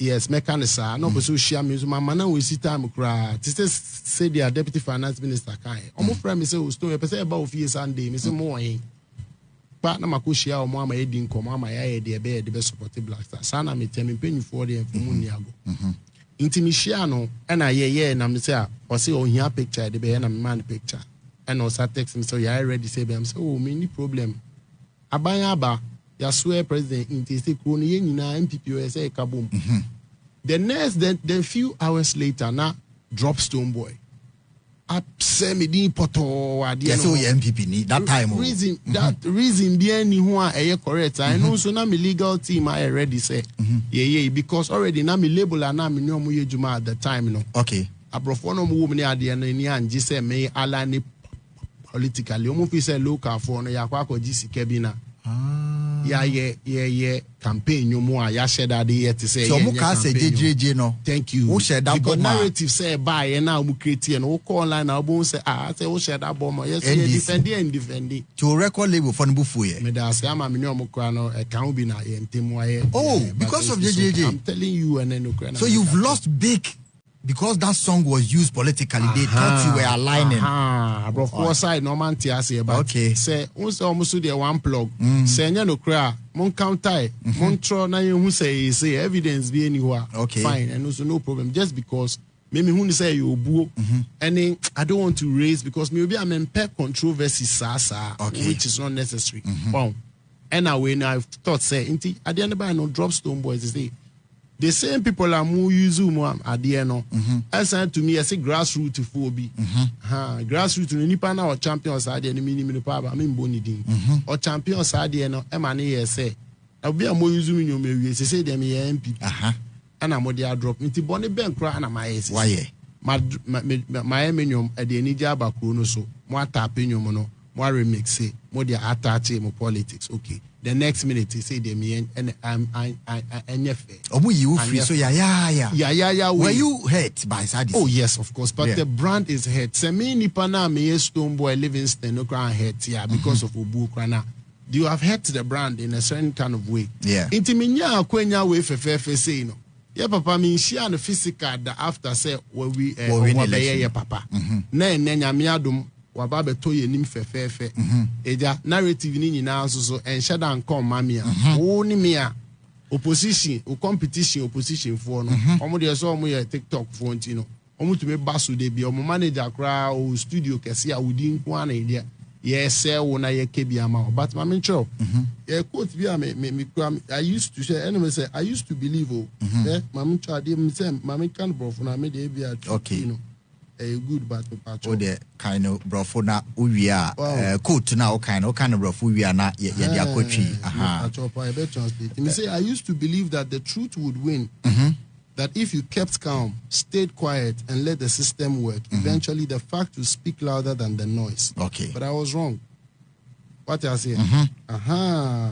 yes mɛka ne saa na ɔpɛ sɛ ɔhyia me so mama na wɔsi time koraa te sɛ dia deputy finance minister kae ɔmo frɛ me sɛ Stonebwoy pɛ sɛ ɛba ofie Sunday me sɛ mo wɔn pa na makɔhyia ɔmo ama yɛdi nkɔmɔ ama yɛayɛ deɛ ɛbɛyɛ de bɛ support Black Star saa na metɛ me mpanyinfoɔ deɛ mfomu nni ago intimishia no and I na me say or say oh here picture the be na me man picture and also text me so you already say be am say oh me ni problem abanya aba ya swear president in say kro no ye nyina MPP o say kabom the next then few hours later na drop Stonebwoy upset me di poto ade no so MPP ni that time reason that reason be any who are correct I know so na me legal team I already say because already na me label and na me no mo yejuma at the time no okay abrofo no mo wo me ade no ni anje say me alani politically o mo fi say local for no yakwa akọji sika bi na yeah campaign you mo ya share that dey to say so mo ka say Jejereje no thank you who share that bomb narrative say buy na mo create no wo call online na wo say say wo share that bomb yes defend to record label for nbufu ye me da say ama me no mo kra no can be na ye ntemu aye because of Jejereje I'm telling you and then so you've lost big because that song was used politically they thought you were aligning bro for side no man tia say but okay say won say almost the one plug say nya no kra mon counter mon tro na you who say evidence be anywhere okay fine and also no problem just because me who say you obuo and I don't want to raise because maybe I'm in controversy which is not necessary and away now I thought say at the end by no drop Stonebwoy say The same people are more using at the end. I said to me, I say grassroots to phobia. Grassroots to nipa na or champions at the enemy power. I mean bonidin or champions at the end. Emani say, I'll be a more using you may say them MP. And I'm there drop into Bonnie Ben crying at my ass. Why? My minium at the Nidia Bakuno so more tapping your mono, more remix say, more the attach more politics. Okay. The next minute he say them and I'm you free so yeah. Were you hurt by Sadis? Oh yes, of course. But the brand is hurt. Se me nipa na me Stonebwoy Livingston no crown hurt because of Obu Krana. You have hurt the brand in a certain kind of way. Yeah. Intiminya akwenya we fefe say no. Yeah, papa me share the physical that after say we yeah papa. Na nyame adom wababe toye nim fefefe eja narrative ni nyina so enhye dan come mamia wo ni me a opposition o opposition for no omo de so omo ye TikTok for ntino omo to me basu de bi omo manager kra o studio kese a wudi nko ana ide ye se wo na ye ke bi ama but ma me ncho ye quote bi me I used to say anyway say I used to believe ma me ncho ade me say ma me kan bro for na me de bi okay, you know a good battle patch. Oh, the kind of brofona we are coat now kind of brof we are not yet their coachy. I used to believe that the truth would win. That if you kept calm, stayed quiet, and let the system work, eventually the fact will speak louder than the noise. Okay. But I was wrong. What I say?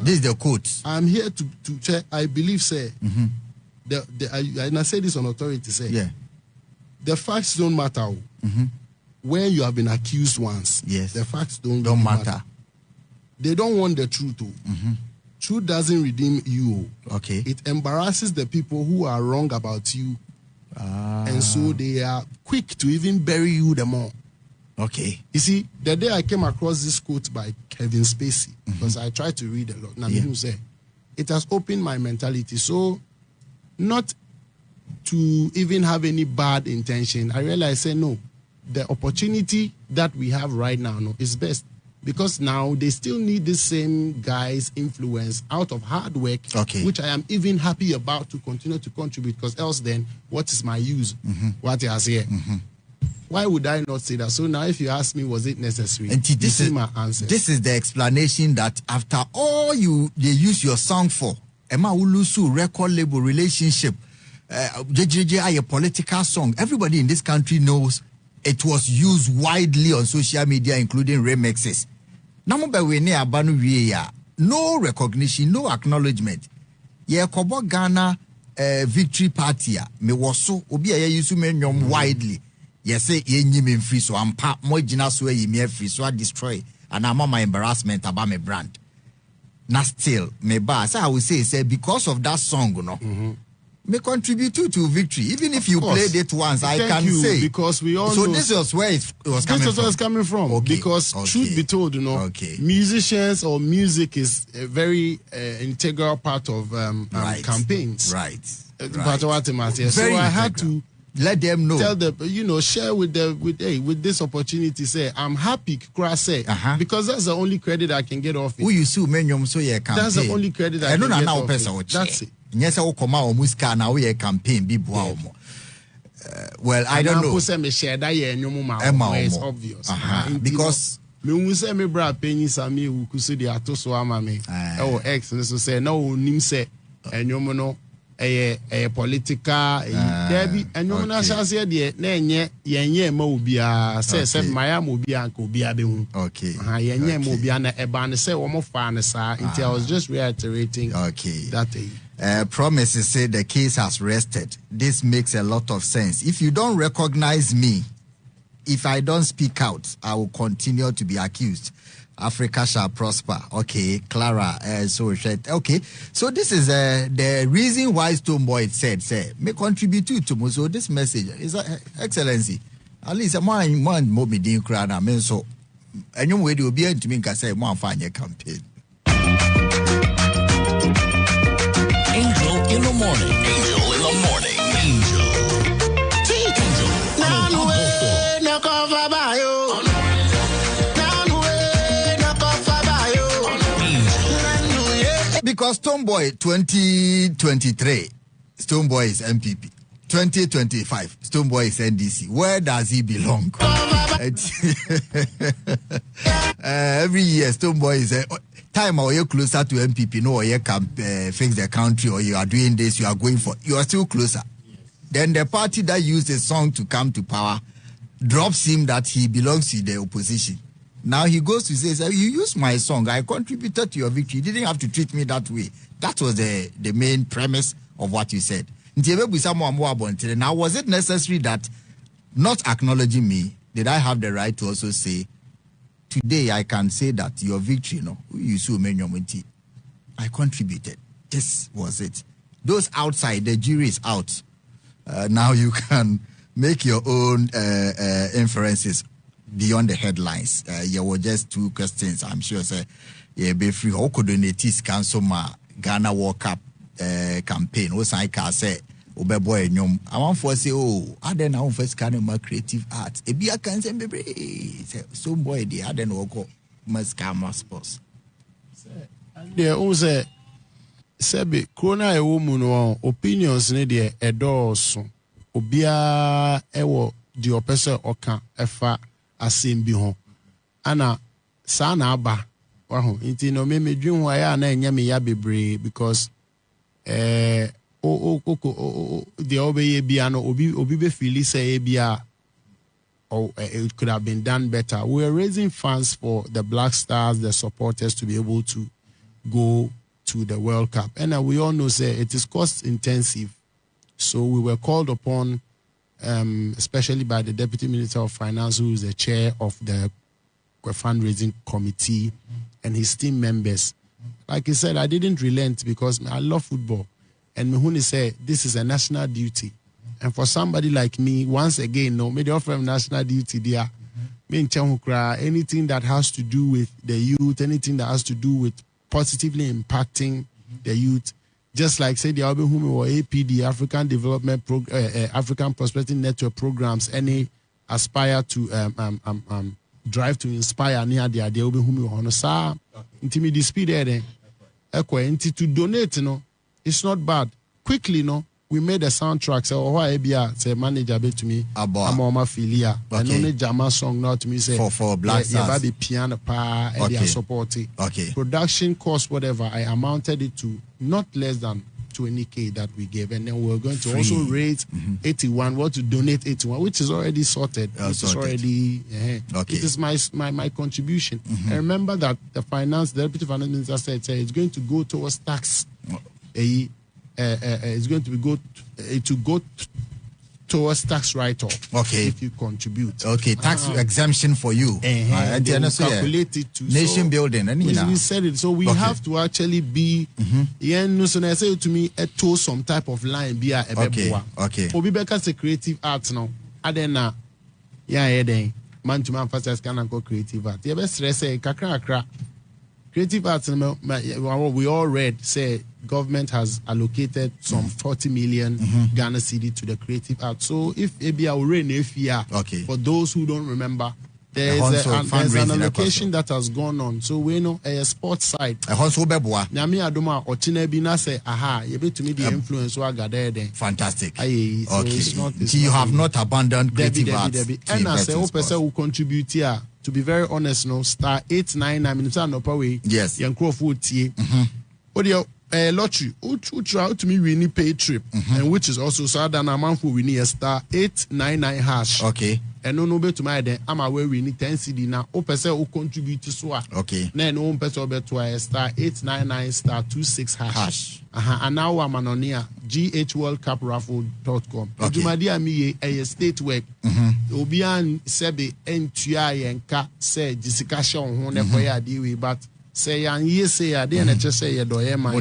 This is the quote. I'm here to check. I believe, say, and I say this on authority, say, yeah. The facts don't matter. When you have been accused once, yes, the facts don't matter. They don't want the truth. Truth doesn't redeem you. Okay. It embarrasses the people who are wrong about you. And so they are quick to even bury you the more. Okay. You see, the day I came across this quote by Kevin Spacey, because I try to read a lot, now you say, it has opened my mentality. So, not to even have any bad intention, I realized, say, no, the opportunity that we have right now is best. Because now they still need the same guy's influence out of hard work, which I am even happy about to continue to contribute, because else then, what is my use? What I say? Why would I not say that? So now if you ask me, was it necessary? And this is my answer. This is the explanation that after all they use your song for, Emma Ulusu record label relationship, Jejereje a political song. Everybody in this country knows it was used widely on social media, including remixes. No recognition, no acknowledgement. Ye kobo Ghana victory party me woso obi a use menyom widely. Ye say ye nyim free so ampa mo gina so ye me free so I destroy and I'm my embarrassment about my brand. Na still me ba say I will say because of that song may contribute to victory. Even if you played it once, I can say. Because we all so know. This was where it was coming from. This is where it's coming from. Okay. Because truth be told, musicians or music is a very integral part of campaigns. Right. So I had to let them know. Tell them, share with this opportunity. Say, I'm happy, say, because that's the only credit I can get off it. Who you sue menyom so ye campaign. That's the only credit I can get off it. That's it. Yes, I will come out muska now we campaign be well, I don't know. It's obvious. Because me say me bra penny sami who could the atoso amame. Oh, ex and so say no nim say and no a political debi and you know shall say the yenye mo bia say my mo bia ko bia be hu. Okay. Yenye mo bia na eba ne say wo mo fa ne sa until I was just reiterating that promises say the case has rested. This makes a lot of sense. If you don't recognize me, if I don't speak out, I will continue to be accused. Africa shall prosper. Okay, Clara. Okay, so this is the reason why Stonebwoy said, may contribute to me. So this message is excellency. At least a man more me didn't cry now. So, and you will be able to make us say more fun your campaign. Angel in the morning. Angel in the morning. Angel. Because Stonebwoy 2023, Stonebwoy is MPP. 2025, Stonebwoy is NDC. Where does he belong? Every year, Stonebwoy is time or you're closer to MPP, no, or you can fix the country, or you are doing this, you are going for, you are still closer. Yes. Then the party that used a song to come to power drops him that he belongs to the opposition. Now he goes to say, you used my song, I contributed to your victory. You didn't have to treat me that way. That was the main premise of what you said. Now, was it necessary that, not acknowledging me, did I have the right to also say, today I can say that your victory, I contributed. This was it. Those outside, the jury is out. Now you can make your own inferences beyond the headlines. There were just two questions, I'm sure. Be free. How could donate cancel my Ghana World Cup campaign? What's I can say? Boy, I want to say, I don't know first kind of my creative art. A be a can say, Stonebwoy, the other no must come sports. There also Sebi, Krona a woman opinions need a doors. Obia ewo the oppressor oka efa asim bi ho. Ana sana aba. Waho. Inti no me dream wa ya na enyame ya bebre because the obey biano obi be feel say bia or it could have been done better. We're raising funds for the Black Stars, the supporters, to be able to go to the World Cup. And we all know say it is cost intensive. So we were called upon, especially by the Deputy Minister of Finance, who is the chair of the fundraising committee, and his team members. Like I said, I didn't relent because I love football. And Mihuni said, this is a national duty. And for somebody like me, once again, no, maybe offer him national duty there. Anything that has to do with the youth, anything that has to do with positively impacting the youth, just like say the Album or APD, African Development African Prosperity Network programs, any aspire to drive to inspire near the idea of whom sa intimidate speed there. To donate, it's not bad. Quickly, we made a soundtrack. So why say manager to me? I'm on my filia. And only Jama song now to me say for Black Stars. Yeah, piano pa and they are supporting. Okay. Production cost whatever. I amounted it to not less than 20K that we gave, and then we're going to also raise 81. What to donate 81, which is already sorted. Which is already okay. It is my contribution. I remember that the Deputy Finance Minister said it's going to go towards tax. It's going to go towards tax write-off. Okay. If you contribute. Okay, tax exemption for you. And calculate it to nation building. We said it. So we have to actually be. So I say to me, to some type of line be a okay. Obi Beka say creative arts now. Adena, man to man first can go creative art. The best say kakra. Creative arts, we all read, say government has allocated some 40 million Ghana cedi to the creative arts. So if for those who don't remember, there's an allocation that has gone on. So we know a sports side. Nyami adoma ochine say aha, you be to me the influence wa gade. Fantastic. Okay. So you have not abandoned creative arts. And I say person will contribute here. To be very honest, star 899 minutes no way. Yes. Young Crawford tie. Lottery. Try to me we pay trip, and which is also sad than a month we need a star 899 hash. Okay. And no be to my then I'm aware we need 10 CD now. O person who contribute to SWA. Okay. Then no person be to a star 899 star 26 hash. And now I'm on here ghworldcupraffle.com. Jumadia me a state work. Obian sebe entua yenka say Jessica Shon ho ne koya diwi but say yan yes say ya dey na say ye do no.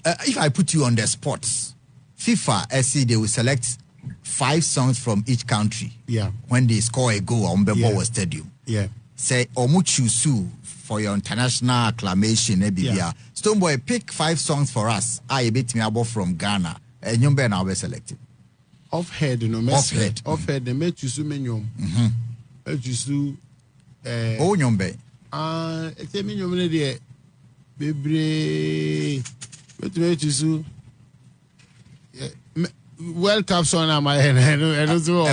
If I put you on the spots, FIFA SC they will select 5 songs from each country. Yeah. When they score a goal on Bebowa Stadium. Yeah. Say Omuchusu for your international acclamation. Stonebwoy, pick 5 songs for us. I bet me about from Ghana. And you now be selected. Off head, Off head. They make you so many. You oh, nyombe. It's a minion there. Baby, but make you so. World Cup song am I and also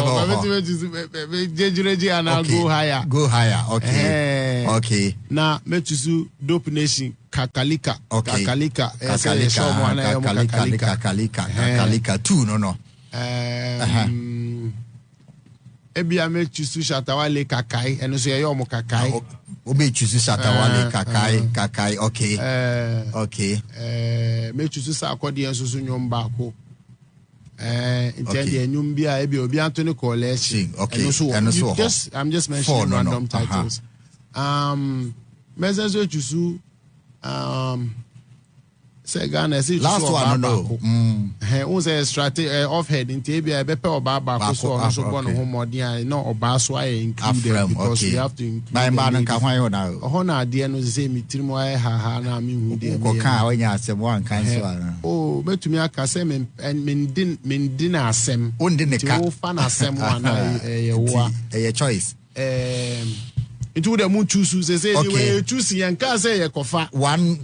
Jejereje and I'll go higher. Go higher, okay. Okay. Now me choose Dope Nation Kakalika. Okay. Kakalika. Kakalika. Two, no. Ebi ame choose Shatta Wale kiII and so you mo kiII. Obe choose Shatta Wale kiII. Okay. Okay. Me choose Sakodi and so nyom baako. Intend the new bia ebi obi Anthony Collection. Okay. And so I'm just mentioning random titles. Mezenzo choose say Ghana say last one no. Who say strategy off head in Tibia bepe oba baako so born home modern no oba so I include because we have to include. My man kan hwan na. Hona de no say me tirimu aye ha na me hu de. Ko kan awanya asem wan kan so ara. Oh betumi aka say men din asem. Ondi ne ka. Wo fa na asem wan ye wa. Choice. Into the moon choose say you choose and can say you kofa one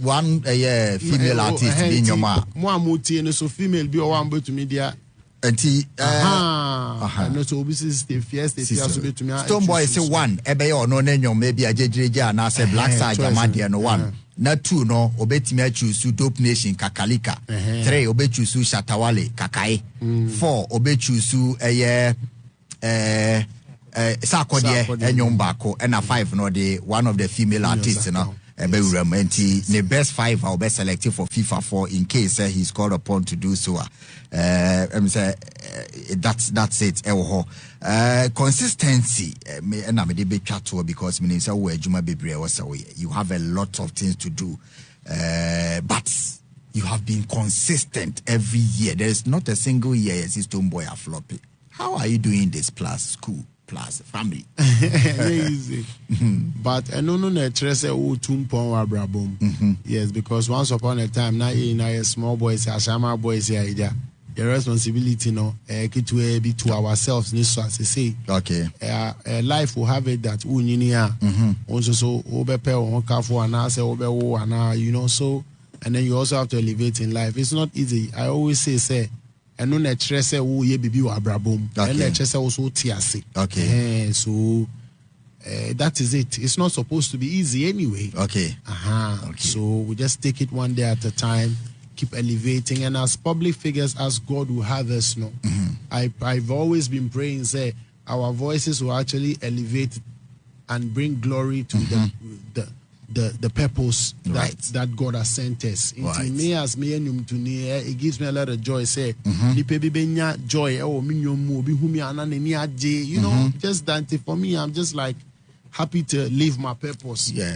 female artist in your ma mo amuti no so female bi o wan to media anti no so obi stay fiesta so betumi Stonebwoy say one ebe ye ono na nyom maybe Jejereje and say Black Side Amade no one na two no obetimi a choose Dope Nation Kakalika 3 obe choose Shatta Wale kiII 4 obe choose Sakode enyom bako and a 5 no the one of the female artists no the best 5 I'll be selected for FIFA 4 in case he's called upon to do so. That's it. Consistency and I'm a big chat because you have a lot of things to do, but you have been consistent every year. There is not a single year you see Stonebwoy are flopping. How are you doing this plus school? Plus family. Easy. But I know no trust yes, because once upon a time now a small boys, Ashama boys here, the responsibility no be to ourselves so as I say. Okay. Life will have it that also so so and then you also have to elevate in life. It's not easy. I always say and no netrese wo ye bibi wa brabom and netrese also tiase. Okay. So that is it. It's not supposed to be easy anyway. Okay. Okay. So we just take it one day at a time, keep elevating, and as public figures, as God will have us know. I've always been praying, say our voices will actually elevate and bring glory to the purpose that God has sent us. Right. Me as me and it gives me a lot of joy. Say, joy. You know, just that for me, I'm just like happy to live my purpose. Yeah.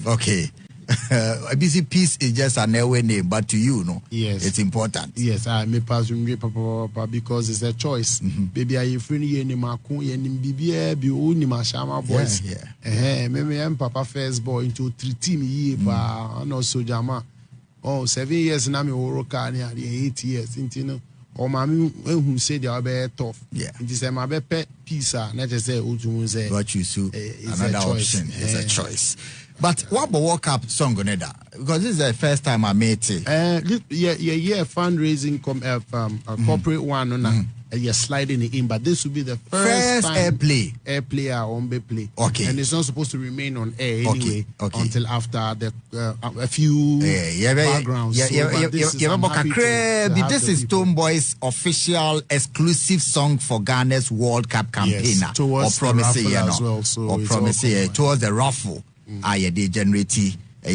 Okay. A busy piece is just an airway name, but to you, no, yes, it's important. Yes, I may pass because it's a choice. Baby, I friend ye ni maku ye ni bibi bi o ni mashama boys. Maybe I'm Papa first boy into 3 team ye pa no so jama. 7 years na me work and 8 years into no. Or mammy who said they are very tough. Yeah. It is a my pet pizza, not just say what you sue. Another option is a choice. But what about World Cup song Goneda? Because this is the first time I made it. Fundraising corporate one on you're sliding it in, but this will be the first time airplay on play. Okay. And it's not supposed to remain on air anyway until after the a few backgrounds. This is Stonebwoy's official exclusive song for Ghana's World Cup campaign. Towards the raffle as well. Towards the raffle. Jejereje